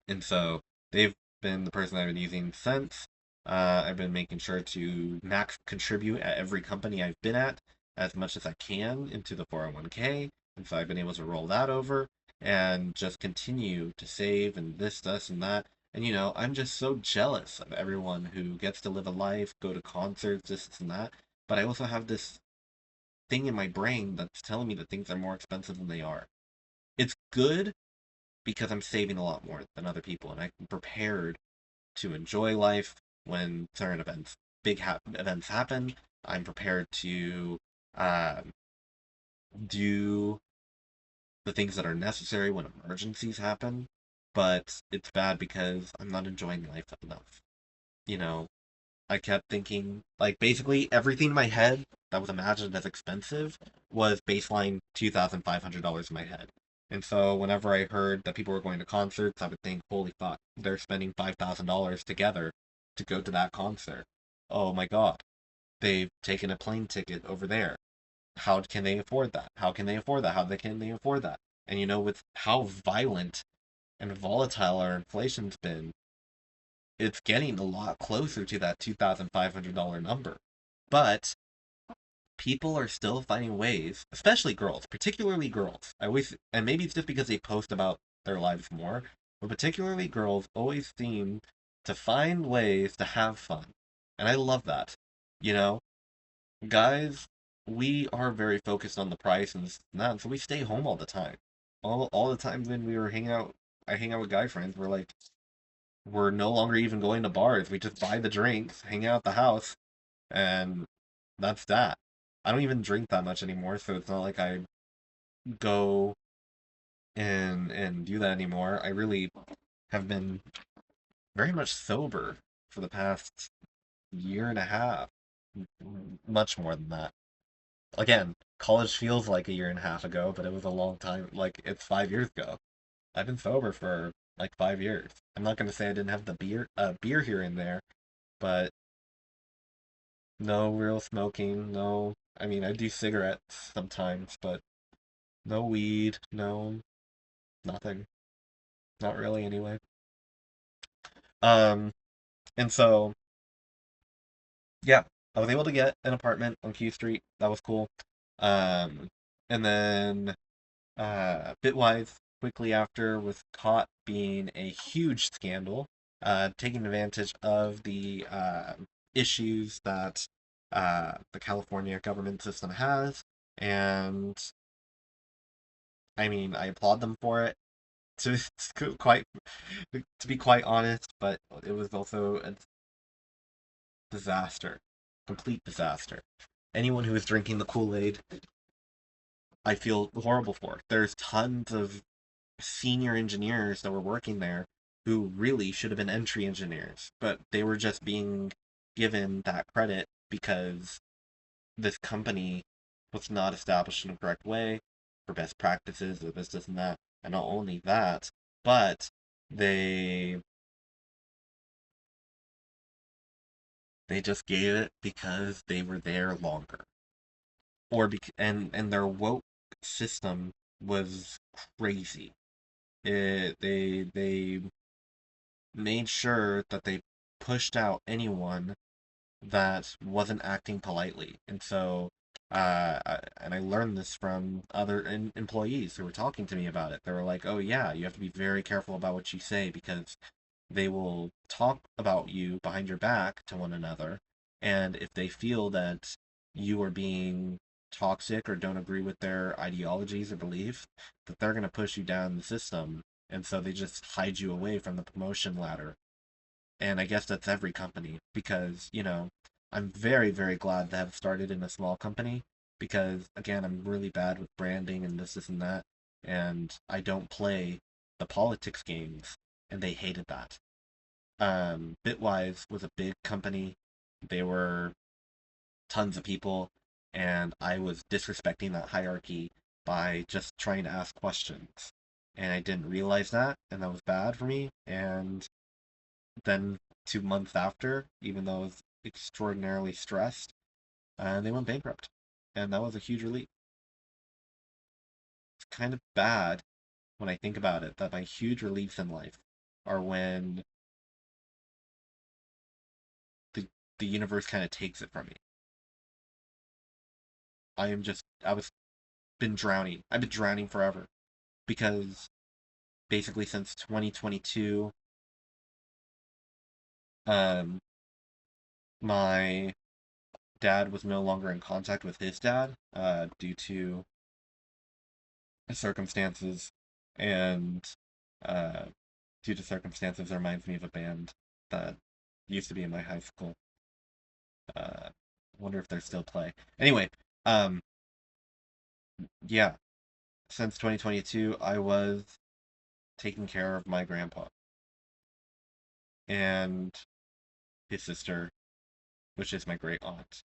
And so they've been the person I've been using since. I've been making sure to max contribute at every company I've been at as much as I can into the 401k. And so I've been able to roll that over and just continue to save and this, and that. And I'm just so jealous of everyone who gets to live a life, go to concerts, this and that. But I also have this thing in my brain that's telling me that things are more expensive than they are. It's good because I'm saving a lot more than other people, and I'm prepared to enjoy life when certain events, events happen. I'm prepared to uh, do the things that are necessary when emergencies happen, but it's bad because I'm not enjoying life enough. You know, I kept thinking, like, basically everything in my head that was imagined as expensive was baseline $2,500 in my head. And so whenever I heard that people were going to concerts, I would think, holy fuck, they're spending $5,000 together to go to that concert. Oh my god, they've taken a plane ticket over there. How can they afford that? How can they afford that? Can they afford that? And with how violent and volatile our inflation's been, it's getting a lot closer to that $2,500 number. But people are still finding ways, especially girls, particularly girls. And maybe it's just because they post about their lives more, but particularly girls always seem to find ways to have fun. And I love that. You know, guys, we are very focused on the price and this and that, so we stay home all the time. All the time when we were hanging out, I hang out with guy friends, we're no longer even going to bars. We just buy the drinks, hang out at the house, and that's that. I don't even drink that much anymore, so it's not like I go and do that anymore. I really have been very much sober for the past year and a half, much more than that. Again, college feels like a year and a half ago, but it was a long time. Like it's 5 years ago. I've been sober for like 5 years. I'm not gonna say I didn't have the beer here and there, but no real smoking, no. I mean, I do cigarettes sometimes, but no weed, no nothing. Not really anyway. Um, and so yeah, I was able to get an apartment on Q Street. That was cool. Um, and then Bitwise quickly after was caught being a huge scandal, taking advantage of the issues that the California government system has. And I mean, I applaud them for it. To quite to be quite honest, but it was also a disaster, complete disaster. Anyone who is drinking the Kool-Aid, I feel horrible for. There's tons of senior engineers that were working there who really should have been entry engineers, but they were just being given that credit because this company was not established in the correct way for best practices or this and that. And not only that, but they they just gave it because they were there longer. And their woke system was crazy. They made sure that they pushed out anyone that wasn't acting politely. And so, and I learned this from other employees who were talking to me about it. They were like, "Oh yeah, you have to be very careful about what you say because they will talk about you behind your back to one another, and if they feel that you are being toxic or don't agree with their ideologies or beliefs, that they're going to push you down the system, and so they just hide you away from the promotion ladder." And I guess that's every company because, I'm very, very glad to have started in a small company because, again, I'm really bad with branding and this and that. and I don't play the politics games, and they hated that. Bitwise was a big company. They were tons of people, and I was disrespecting that hierarchy by just trying to ask questions. And I didn't realize that, and that was bad for me. And then 2 months after, even though I was extraordinarily stressed, they went bankrupt. And that was a huge relief. It's kind of bad when I think about it that my huge reliefs in life are when the the universe kind of takes it from me. I was been drowning. I've been drowning forever because basically since 2022, um, my dad was no longer in contact with his dad due to circumstances, and uh, due to circumstances, it reminds me of a band that used to be in my high school. I wonder if they're still play. Anyway, um, yeah, since 2022, I was taking care of my grandpa and his sister, which is my great aunt.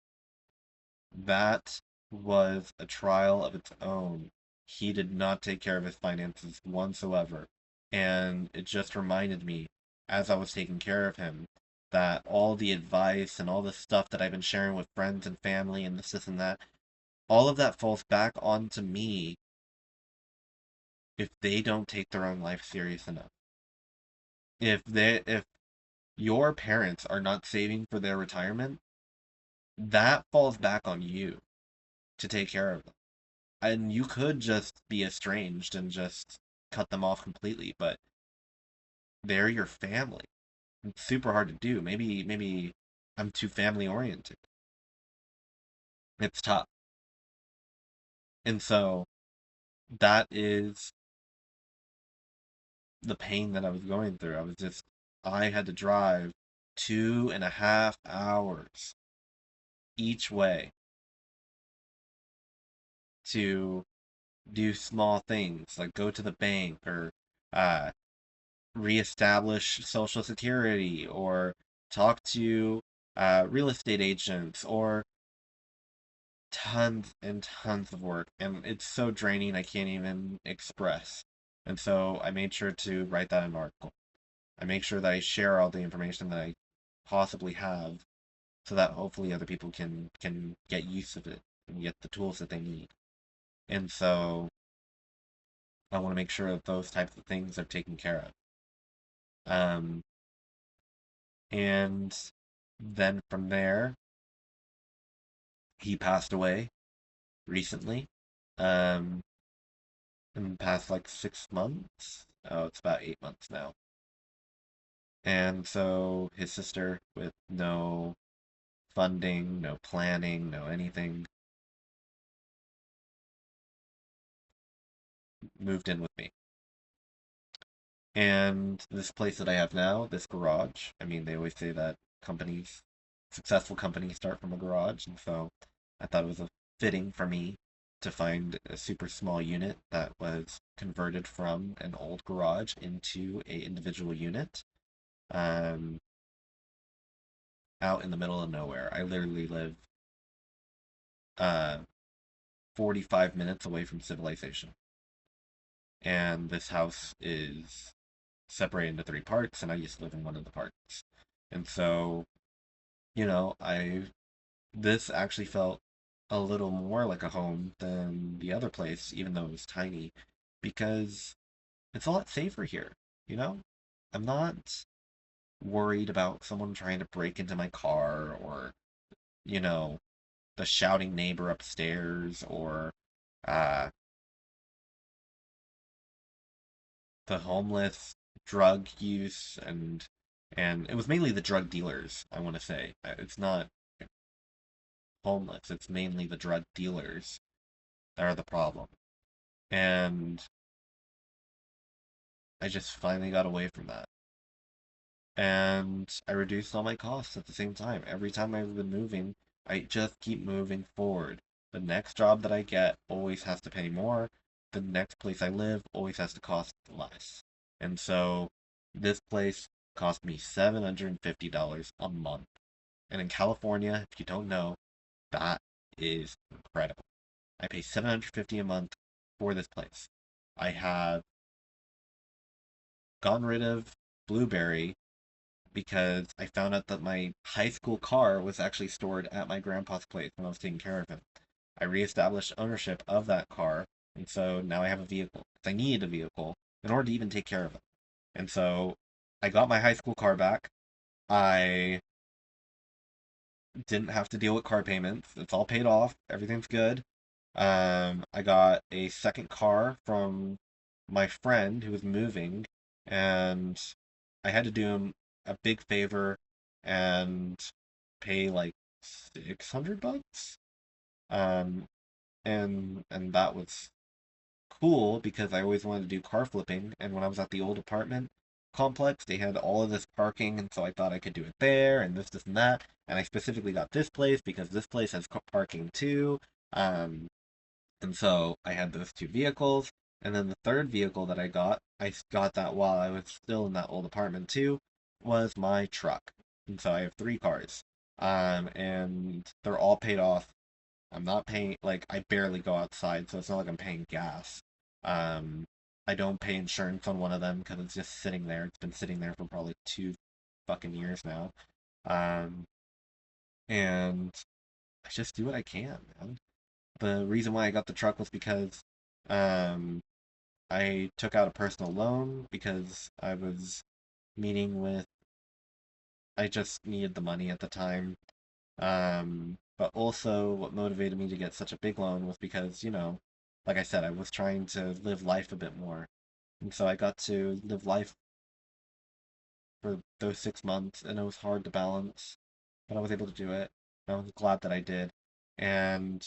That was a trial of its own. He did not take care of his finances whatsoever. And it just reminded me, as I was taking care of him, that all the advice and all the stuff that I've been sharing with friends and family and this and that, all of that falls back onto me if they don't take their own life serious enough. If your parents are not saving for their retirement, that falls back on you to take care of them. And you could just be estranged and just cut them off completely, but they're your family. It's super hard to do. Maybe I'm too family oriented. It's tough. And so that is the pain that I was going through. I had to drive 2.5 hours each way to do small things like go to the bank or uh, reestablish Social Security or talk to real estate agents or tons and tons of work. And it's so draining, I can't even express. And so I made sure to write that in an article. I make sure that I share all the information that I possibly have so that hopefully other people can get use of it and get the tools that they need. And so I want to make sure that those types of things are taken care of. Um, and then from there, he passed away recently. Um, in the past like 6 months. Oh, it's about 8 months now. And so his sister, with no funding, no planning, no anything, moved in with me. And this place that I have now, this garage, I mean, they always say that successful companies start from a garage. And so I thought it was a fitting for me to find a super small unit that was converted from an old garage into a individual unit. Um, Out in the middle of nowhere. I literally live uh 45 minutes away from civilization. And this house is separated into three parts, and I used to live in one of the parts. And so, I this actually felt a little more like a home than the other place, even though it was tiny, because it's a lot safer here, you know? I'm not worried about someone trying to break into my car or, you know, the shouting neighbor upstairs or uh, the homeless drug use and it was mainly the drug dealers, I want to say. It's not homeless, it's mainly the drug dealers that are the problem. And I just finally got away from that. And I reduced all my costs at the same time. Every time I've been moving, I just keep moving forward. The next job that I get always has to pay more, the next place I live always has to cost less. And so this place cost me $750 a month. And in California, if you don't know, that is incredible. I pay 750 a month for this place. I have gotten rid of Blueberry because I found out that my high school car was actually stored at my grandpa's place when I was taking care of him. I reestablished ownership of that car, and so now I have a vehicle. I need a vehicle in order to even take care of it. And so I got my high school car back. I didn't have to deal with car payments. It's all paid off. Everything's good. I got a second car from my friend who was moving, and I had to do him a big favor and pay like $600. Um, and that was cool because I always wanted to do car flipping. And when I was at the old apartment complex, they had all of this parking, and so I thought I could do it there and this, and that. And I specifically got this place because this place has parking too. Um, and so I had those two vehicles. And then the third vehicle that I got that while I was still in that old apartment too, was my truck. And so I have three cars. And they're all paid off. I'm not paying, like, I barely go outside, so it's not like I'm paying gas. Um, I don't pay insurance on one of them because it's just sitting there. It's been sitting there for probably 2 fucking years now. Um, and I just do what I can, man. The reason why I got the truck was because um, I took out a personal loan because I was meeting with, I just needed the money at the time. But also, what motivated me to get such a big loan was because, like I said, I was trying to live life a bit more. And so I got to live life for those 6 months, and it was hard to balance, but I was able to do it. I was glad that I did. And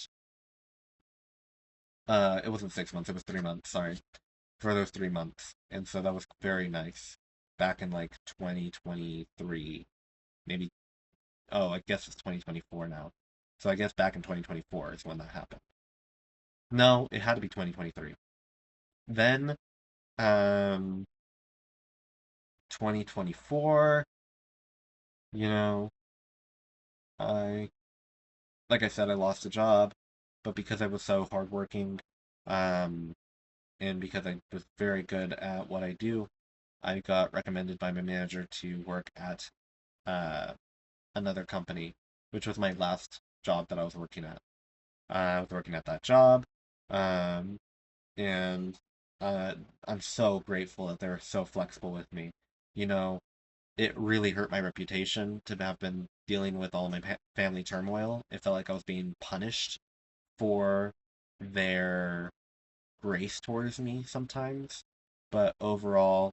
it wasn't 6 months, it was 3 months, sorry, for those 3 months. And so that was very nice. Back in like 2023, maybe, oh, I guess it's 2024 now. So I guess back in 2024 is when that happened. No, it had to be 2023. Then, um, 2024, you know, I, like I said, I lost a job, but because I was so hardworking, um, and because I was very good at what I do, I got recommended by my manager to work at uh, another company, which was my last job that I was working at. I was working at that job, um, and uh, I'm so grateful that they're so flexible with me. You know, it really hurt my reputation to have been dealing with all my family turmoil. It felt like I was being punished for their grace towards me sometimes. But overall,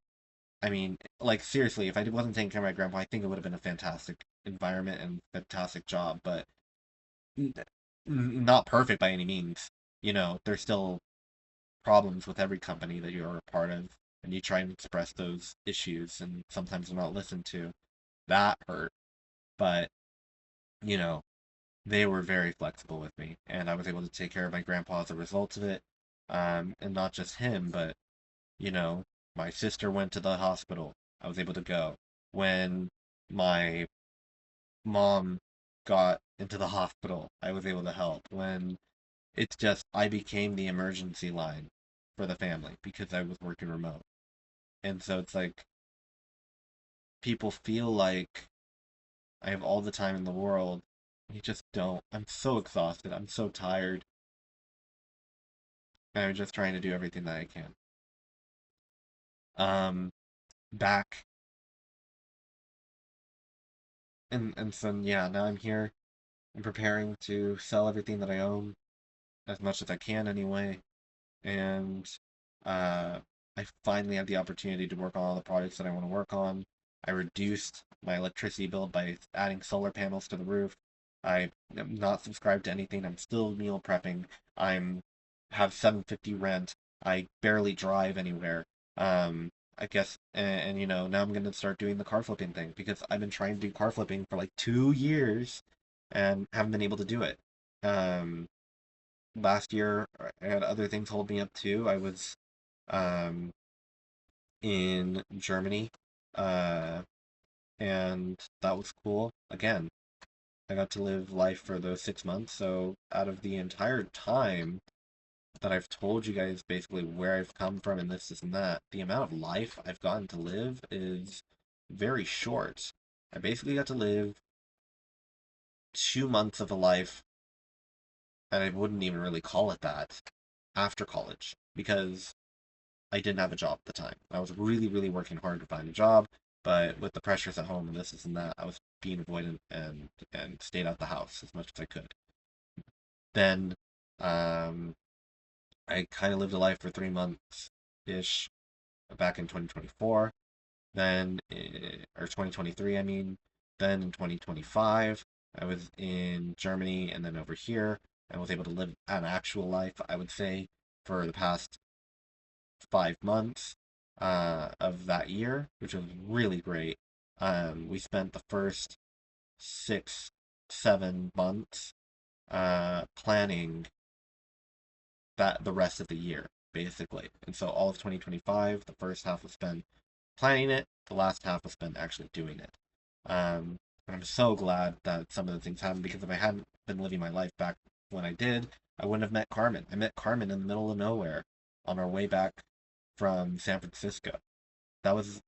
I mean, like seriously, if I wasn't taking care of my grandpa, I think it would have been a fantastic environment and fantastic job. But not perfect by any means. There's still problems with every company that you're a part of, and you try and express those issues, and sometimes they're not listened to. That hurt, but you know, they were very flexible with me, and I was able to take care of my grandpa as a result of it. And not just him, but you know, my sister went to the hospital. I was able to go. When my mom got into the hospital, I was able to help. When it's just, I became the emergency line for the family because I was working remote. And so it's like people feel like I have all the time in the world. You just don't. I'm so exhausted. I'm so tired. And I'm just trying to do everything that I can. Um, back and so yeah, now I'm here. I'm preparing to sell everything that I own as much as I can anyway. And uh, I finally have the opportunity to work on all the projects that I want to work on. I reduced my electricity bill by adding solar panels to the roof. I am not subscribed to anything. I'm still meal prepping. I'm have 750 rent. I barely drive anywhere. I guess, and now I'm gonna start doing the car flipping thing because I've been trying to do car flipping for like 2 years and haven't been able to do it. Um, last year I had other things hold me up too. I was um, in Germany, uh, and that was cool. Again, I got to live life for those 6 months. So out of the entire time that I've told you guys basically where I've come from and this and that, the amount of life I've gotten to live is very short. I basically got to live 2 months of a life, and I wouldn't even really call it that after college because I didn't have a job at the time. I was really, really working hard to find a job, but with the pressures at home and this and that, I was being avoidant and stayed out the house as much as I could. Then, um, I kind of lived a life for 3 months ish back in 2024. Then, or 2023, I mean. Then in 2025, I was in Germany and then over here. I was able to live an actual life, I would say, for the past 5 months of that year, which was really great. We spent the first 6, 7 months planning that the rest of the year, basically. And so all of 2025, the first half was spent planning it, the last half was spent actually doing it. And I'm so glad that some of the things happened because if I hadn't been living my life back when I did, I wouldn't have met Carmen. I met Carmen in the middle of nowhere on our way back from San Francisco. That was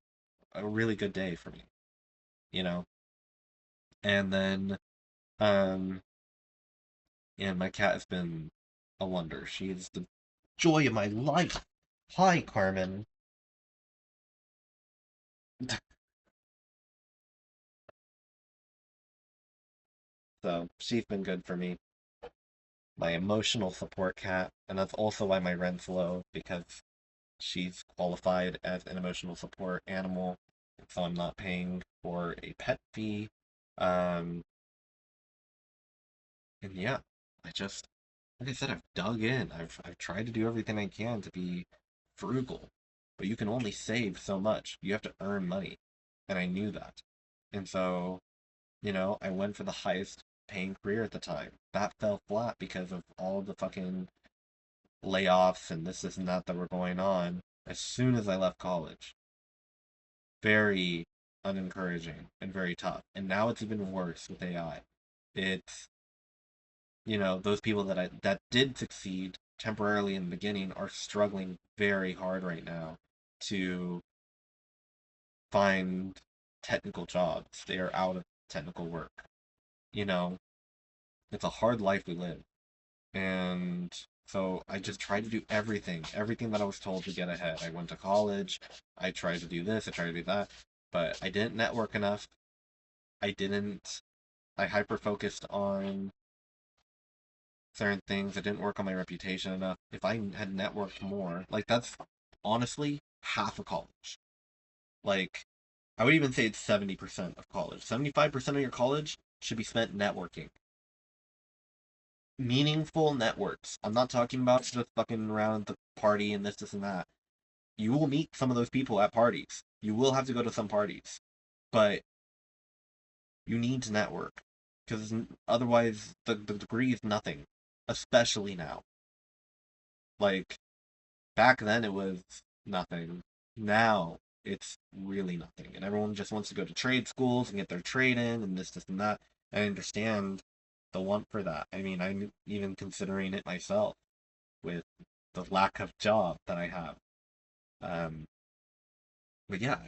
a really good day for me, you know? And then, um, and my cat has been a wonder. She is the joy of my life. Hi, Carmen. So she's been good for me. My emotional support cat, and that's also why my rent's low because she's qualified as an emotional support animal, so I'm not paying for a pet fee. Um, and yeah, I just, like I said, I've dug in. I've tried to do everything I can to be frugal, but you can only save so much. You have to earn money, and I knew that. And so, I went for the highest paying career at the time. That fell flat because of all the fucking layoffs and this and that were going on as soon as I left college. Very unencouraging and very tough. And now it's even worse with AI. It's, those people that did succeed temporarily in the beginning are struggling very hard right now to find technical jobs. They are out of technical work. You know, it's a hard life we live. And so I just tried to do everything that I was told to get ahead. I went to college, I tried to do this, I tried to do that, but I didn't network enough. I didn't, I hyper focused on certain things. I didn't work on my reputation enough. If I had networked more, like that's honestly half of college. Like, I would even say it's 70% of college. 75% of your college should be spent networking. Meaningful networks. I'm not talking about just fucking around the party and this and that. You will meet some of those people at parties. You will have to go to some parties, but you need to network because otherwise the degree is nothing, especially now. Like back then it was nothing. Now it's really nothing, and everyone just wants to go to trade schools and get their trade in and this and that. I understand the want for that. I mean, I'm even considering it myself with the lack of job that I have. Um, but yeah,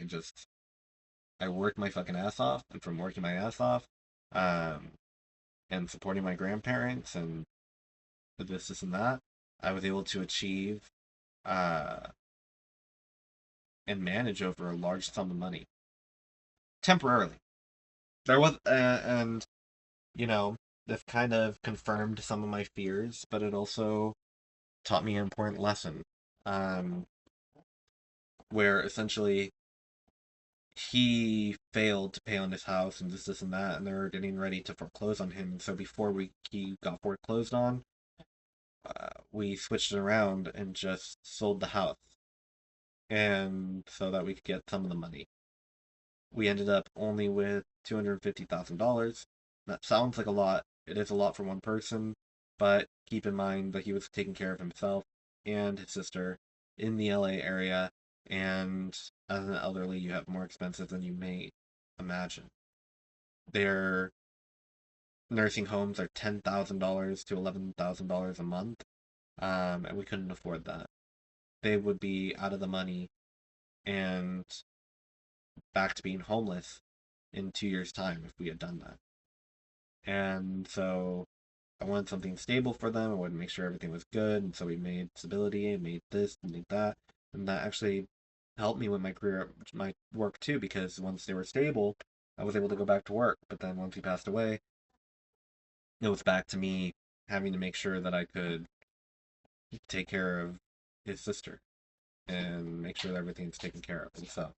I worked my fucking ass off, and from working my ass off, um, and supporting my grandparents and this and that, I was able to achieve uh and manage over a large sum of money temporarily. There was and you know this kind of confirmed some of my fears, but it also taught me an important lesson. Um, where essentially he failed to pay on his house and this and that, and they were getting ready to foreclose on him. So before he got foreclosed on, we switched it around and just sold the house, and so that we could get some of the money. We ended up only with $250,000. That sounds like a lot. It is a lot for one person, But keep in mind that he was taking care of himself and his sister in the LA area, and as an elderly, you have more expenses than you may imagine. Their nursing homes are $10,000 to $11,000 a month, and we couldn't afford that. They would be out of the money and back to being homeless in 2 years' time if we had done that. And so I wanted something stable for them. I wanted to make sure everything was good, and so we made stability and made this and made that, and that actually helped me with my career, my work too, because once they were stable, I was able to go back to work. But then once he passed away, it was back to me having to make sure that I could take care of his sister and make sure that everything's taken care of. And so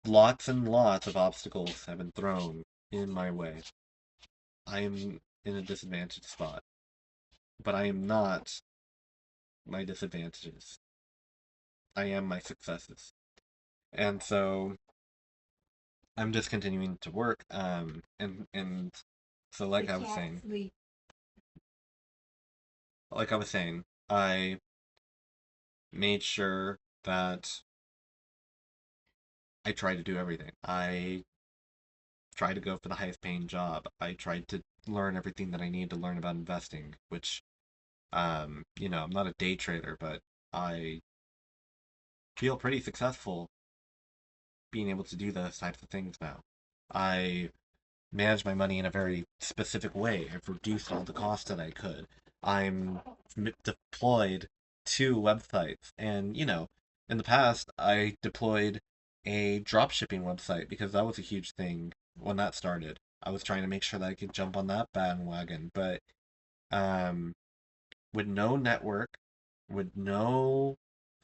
lots and lots of obstacles have been thrown in my way. I am in a disadvantaged spot, but I am not my disadvantages. I am my successes. And so I'm just continuing to work. And so like I was saying, I made sure that I tried to do everything. I tried to go for the highest paying job. I tried to learn everything that I need to learn about investing, which I'm not a day trader, but I feel pretty successful being able to do those types of things now. I manage my money in a very specific way. I've reduced all the costs that I could. I'm deployed to websites, and in the past, I deployed a drop shipping website because that was a huge thing when that started. I was trying to make sure that I could jump on that bandwagon, but um, with no network, with no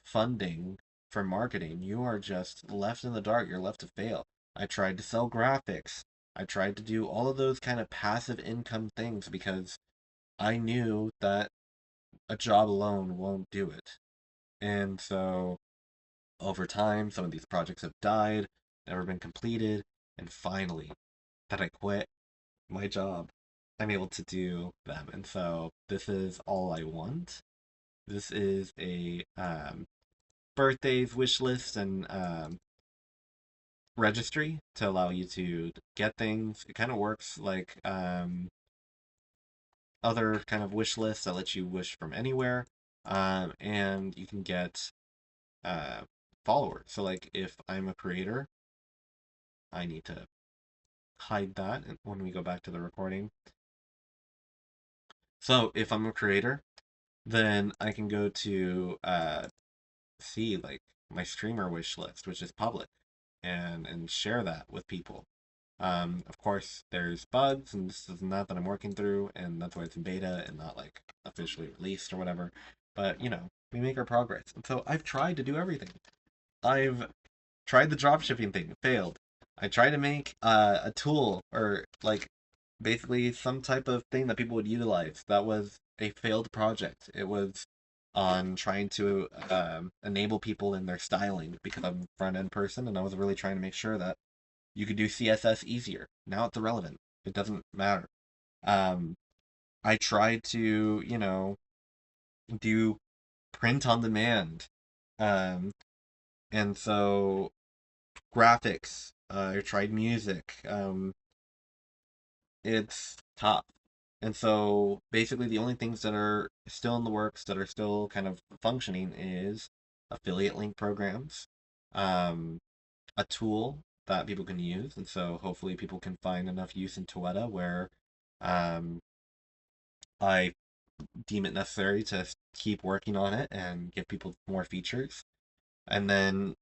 funding for marketing, you are just left in the dark. You're left to fail. I tried to sell graphics. I tried to do all of those kind of passive income things because I knew that a job alone won't do it. And so over time, some of these projects have died, never been completed, and finally, that I quit my job, I'm able to do them. And so this is all I want. This is a birthdays wish list and registry to allow you to get things. It kind of works like other kind of wish lists that let you wish from anywhere, and you can get uh, followers. So like if I'm a creator, I need to hide that when we go back to the recording. So if I'm a creator, then I can go to see like my streamer wish list, which is public, and share that with people. Of course, there's bugs and this and that I'm working through, and that's why it's in beta and not like officially released or whatever. But we make our progress. And so I've tried to do everything. I've tried the drop shipping thing, it failed. I tried to make a tool or like basically some type of thing that people would utilize. That was a failed project. It was on trying to enable people in their styling because I'm a front end person and I was really trying to make sure that you could do CSS easier. Now it's irrelevant. It doesn't matter. Um, I tried to, do print on demand. Um, and so graphics, I tried music. It's tough. And so basically the only things that are still in the works that are still kind of functioning is affiliate link programs, um, a tool that people can use. And so hopefully people can find enough use in Toeta where um, I deem it necessary to keep working on it and give people more features. And then,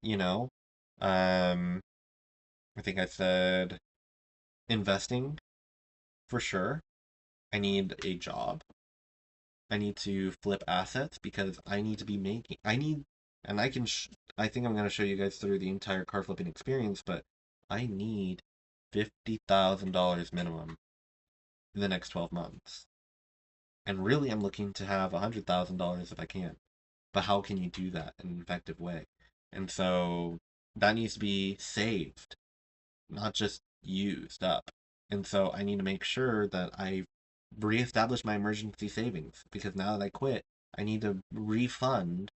um, I think I said investing for sure. I need a job. I need to flip assets because I need to be making. I need, and I can. I think I'm going to show you guys through the entire car flipping experience, but I need $50,000 minimum in the next 12 months. And really, I'm looking to have $100,000 if I can. But how can you do that in an effective way? And so that needs to be saved, not just used up. And so I need to make sure that I reestablish my emergency savings because now that I quit, I need to refund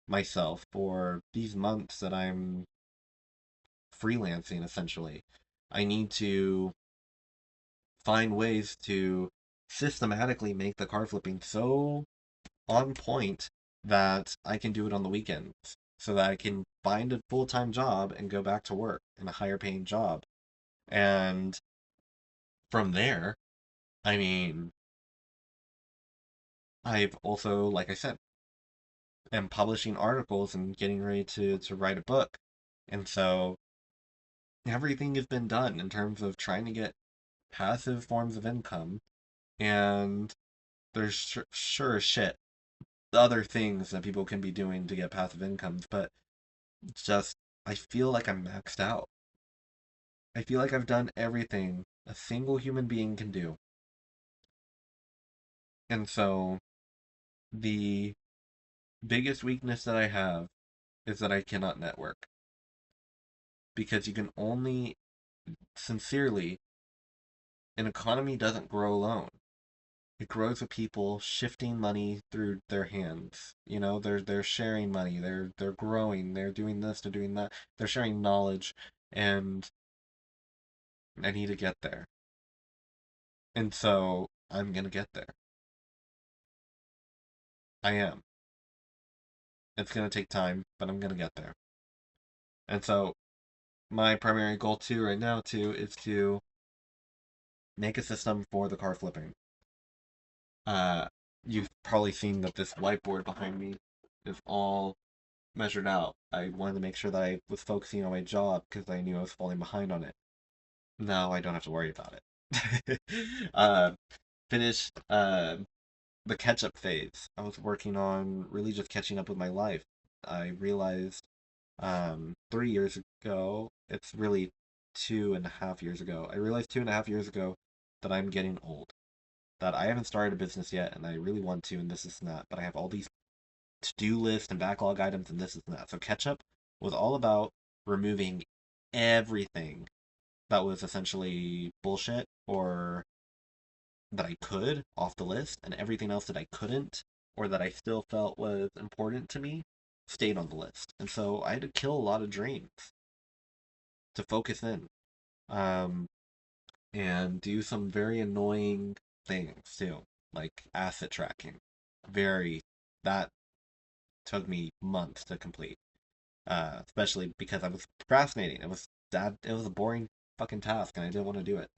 myself for these months that I'm freelancing essentially. I need to find ways to systematically make the car flipping so on point that I can do it on the weekends so that I can find a full-time job and go back to work in a higher paying job. And from there, I mean, I've also, like I said, am publishing articles and getting ready to write a book. And so everything has been done in terms of trying to get passive forms of income. And there's sure as shit other things that people can be doing to get passive incomes, but it's just, I feel like I'm maxed out. I feel like I've done everything a single human being can do. And so the biggest weakness that I have is that I cannot network because you can only sincerely, an economy doesn't grow alone. It grows with people shifting money through their hands. You know, they're sharing money. They're growing. They're doing this. They're doing that. They're sharing knowledge, and I need to get there. And so I'm gonna get there. I am. It's gonna take time, but I'm gonna get there. And so my primary goal too right now too is to make a system for the car flipping. Uh, you've probably seen that this whiteboard behind me is all measured out. I wanted to make sure that I was focusing on my job because I knew I was falling behind on it. Now I don't have to worry about it. uh, Finished the catch up phase. I was working on really just catching up with my life. I realized 3 years ago, it's really 2.5 years ago. I realized 2.5 years ago that I'm getting old. That I haven't started a business yet, and I really want to, and this is that. But I have all these to-do lists and backlog items, and this is that. So catch up was all about removing everything that was essentially bullshit or that I could off the list, and everything else that I couldn't or that I still felt was important to me stayed on the list. And so I had to kill a lot of dreams to focus in, um, and do some very annoying things too, like asset tracking. Very, that took me months to complete, especially because I was procrastinating. It was a boring fucking task, and I didn't want to do it.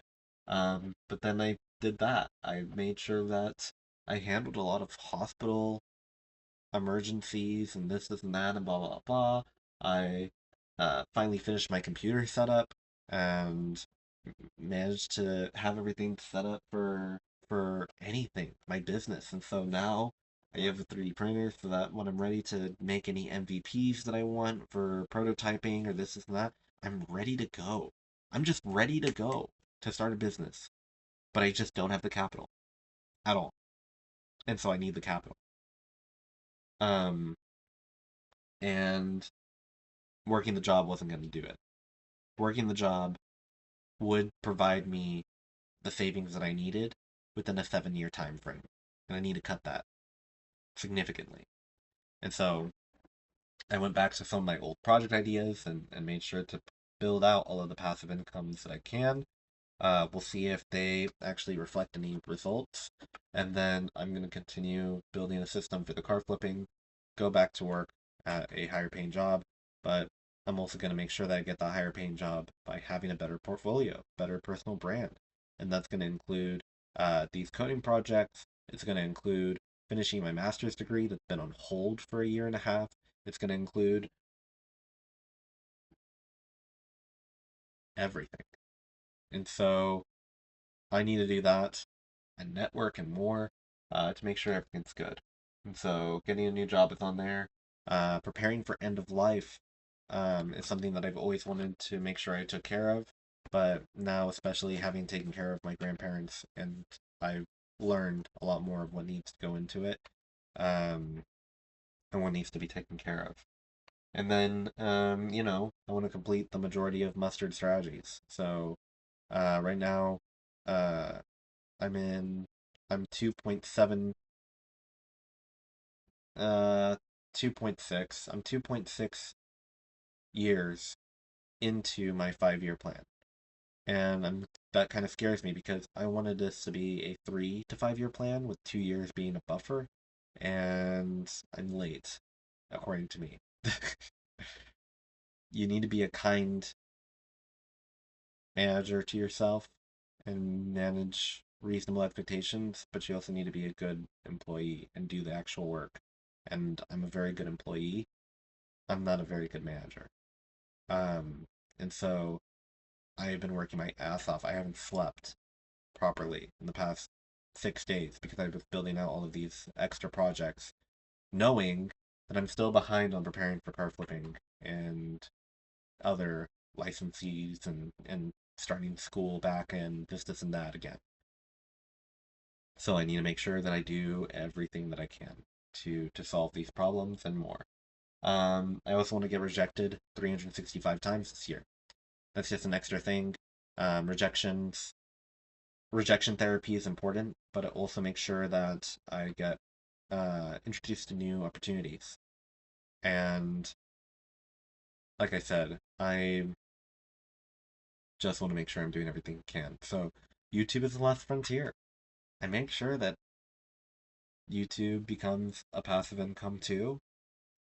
But then I did that. I made sure that I handled a lot of hospital emergencies and this and that and blah blah blah. I finally finished my computer setup and managed to have everything set up for anything, my business. And so now I have a 3D printer so that when I'm ready to make any MVPs that I want for prototyping or this and that, I'm ready to go. I'm just ready to go to start a business, but I just don't have the capital at all. And so I need the capital. Um, and working the job wasn't going to do it. Working the job would provide me the savings that I needed within a 7 year time frame. And I need to cut that significantly. And so I went back to some of my old project ideas and made sure to build out all of the passive incomes that I can. We'll see if they actually reflect any results. And then I'm going to continue building a system for the car flipping, go back to work at a higher paying job. But I'm also going to make sure that I get the higher paying job by having a better portfolio, better personal brand. And that's going to include these coding projects. It's going to include finishing my master's degree that's been on hold for a year and a half. It's going to include everything. And so I need to do that and network and more to make sure everything's good. And so getting a new job is on there. Preparing for end of life is something that I've always wanted to make sure I took care of. But now, especially having taken care of my grandparents, and I've learned a lot more of what needs to go into it um, and what needs to be taken care of. And then, I want to complete the majority of mustard strategies. So right now, uh, I'm in I'm 2.7, uh, 2.6. I'm 2.6 years into my 5 year plan. And that kind of scares me because I wanted this to be a 3 to 5 year plan with 2 years being a buffer, and I'm late, according to me. You need to be a kind manager to yourself and manage reasonable expectations, but you also need to be a good employee and do the actual work. And I'm a very good employee. I'm not a very good manager. Um, and so I've been working my ass off. I haven't slept properly in the past 6 days because I was building out all of these extra projects, knowing that I'm still behind on preparing for car flipping and other licensees and starting school back and this and that again. So I need to make sure that I do everything that I can to solve these problems and more. I also want to get rejected 365 times this year. That's just an extra thing. Rejections rejection therapy is important, but it also makes sure that I get introduced to new opportunities. And like I said, I just want to make sure I'm doing everything I can. So YouTube is the last frontier. I make sure that YouTube becomes a passive income too,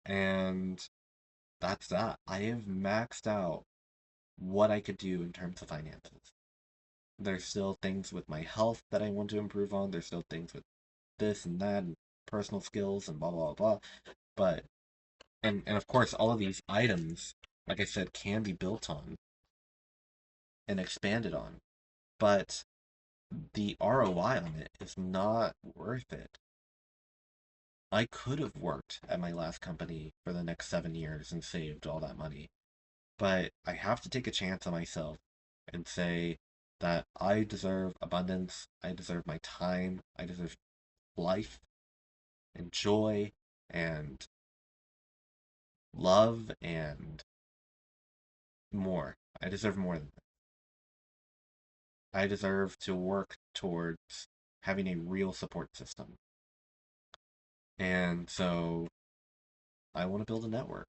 and that's that. I have maxed out what I could do in terms of finances. There's still things with my health that I want to improve on. There's still things with this and that and personal skills and blah blah blah. But and of course all of these items, like I said, can be built on and expanded on. But the ROI on it is not worth it. I could have worked at my last company for the next 7 years and saved all that money. But I have to take a chance on myself and say that I deserve abundance, I deserve my time, I deserve life and joy and love and more. I deserve more than that. I deserve to work towards having a real support system. And so I want to build a network.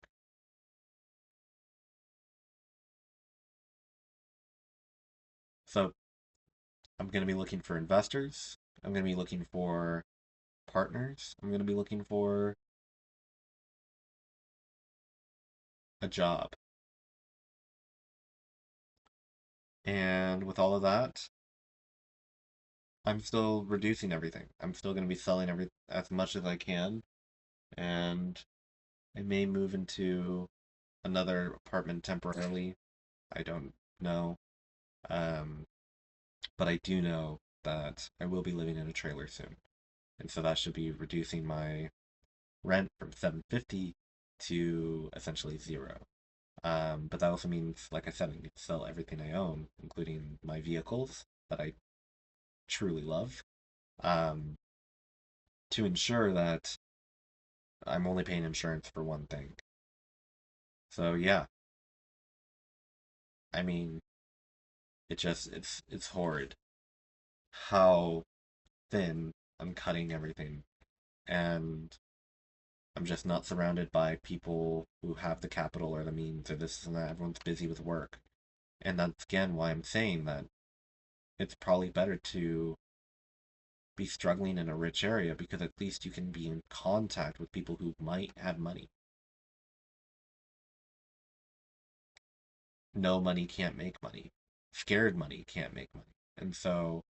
So I'm going to be looking for investors. I'm going to be looking for partners. I'm going to be looking for a job. And with all of that, I'm still reducing everything. I'm still going to be selling every as much as I can, and I may move into another apartment temporarily. I don't know. Um, but I do know that I will be living in a trailer soon. And so that should be reducing my rent from 750 to essentially zero. But that also means, like I said, I need to sell everything I own, including my vehicles that I truly love, um, to ensure that I'm only paying insurance for one thing. So yeah, I mean, it's horrid how thin I'm cutting everything, and I'm just not surrounded by people who have the capital or the means or this and that. Everyone's busy with work, and that's again why I'm saying that it's probably better to be struggling in a rich area because at least you can be in contact with people who might have money. No money can't make money. Scared money can't make money. And so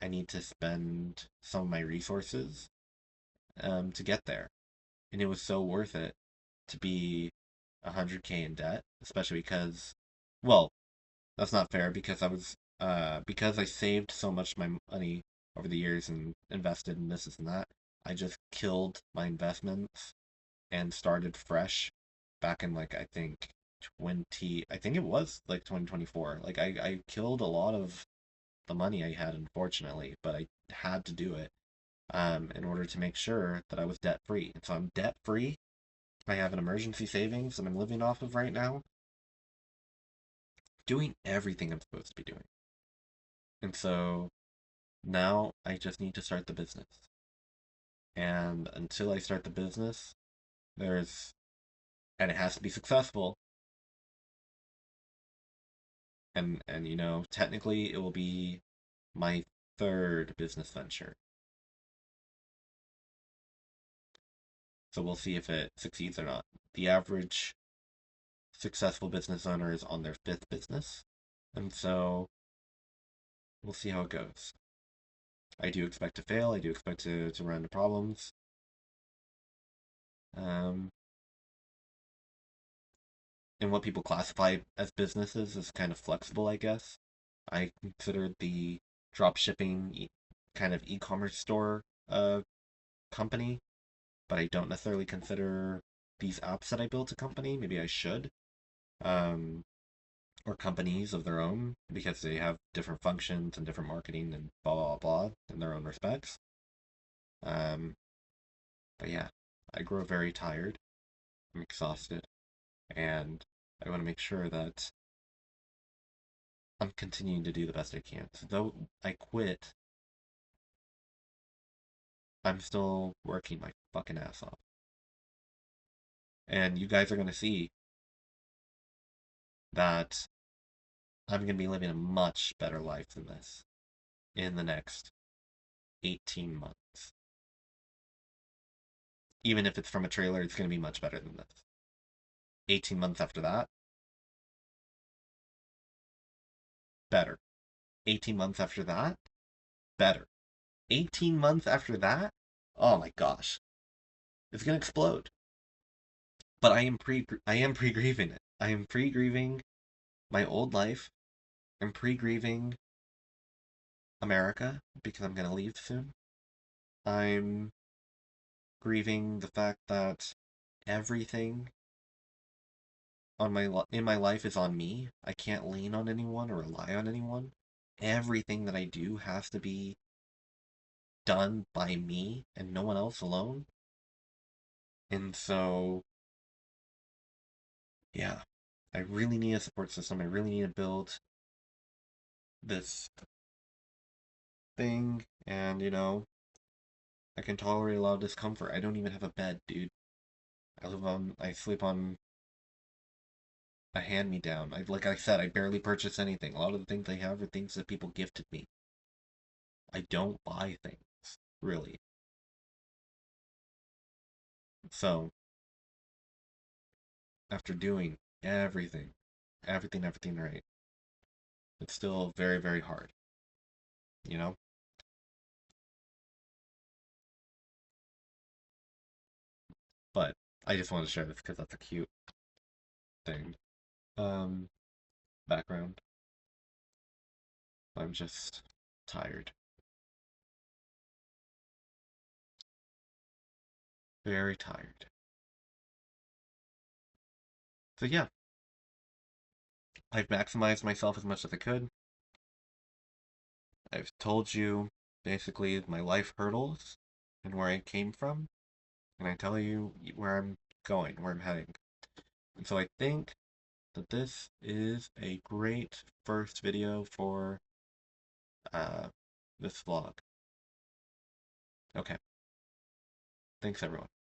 I need to spend some of my resources to get there. And it was so worth it to be 100K in debt, especially because, well, that's not fair because I saved so much of my money over the years and invested in this and that. I just killed my investments and started fresh back in like I think it was like 2024. Like I killed a lot of the money I had, unfortunately, but I had to do it in order to make sure that I was debt free. And so I'm debt free. I have an emergency savings that I'm living off of right now, doing everything I'm supposed to be doing. And so Now I just need to start the business. And until I start the business, there's, and it has to be successful. And technically it will be my third business venture. So we'll see if it succeeds or not. The average successful business owner is on their fifth business. And so we'll see how it goes. I do expect to fail. I do expect to run into problems. Um, and what people classify as businesses is kind of flexible, I guess. I consider the drop shipping kind of e-commerce store company, but I don't necessarily consider these apps that I built a company. Maybe I should. Um, or companies of their own because they have different functions and different marketing and blah blah blah in their own respects. Um, but yeah, I grow very tired. I'm exhausted, and I want to make sure that I'm continuing to do the best I can. So though I quit, I'm still working my fucking ass off. And you guys are gonna see that I'm gonna be living a much better life than this in the next 18 months. Even if it's from a trailer, it's gonna be much better than this. 18 months after that, better. 18 months after that, better. 18 months after that, oh my gosh, it's gonna explode. But I am pre-grieving it. I am pre-grieving my old life. I'm pre-grieving America because I'm gonna leave soon. I'm grieving the fact that everything in my life is on me. I can't lean on anyone or rely on anyone. Everything that I do has to be done by me and no one else alone. And so, yeah, I really need a support system. I really need to build this thing. And, I can tolerate a lot of discomfort. I don't even have a bed, dude. I sleep on a hand me down. Like I said, I barely purchase anything. A lot of the things I have are things that people gifted me. I don't buy things, really. So, after doing everything right, it's still very, very hard, you know? But I just wanted to share this because that's a cute thing. Um, Background. I'm just tired. Very tired. So yeah, I've maximized myself as much as I could. I've told you basically my life hurdles and where I came from, and I tell you where I'm going, where I'm heading. And so I think that this is a great first video for uh, this vlog. Okay, thanks everyone.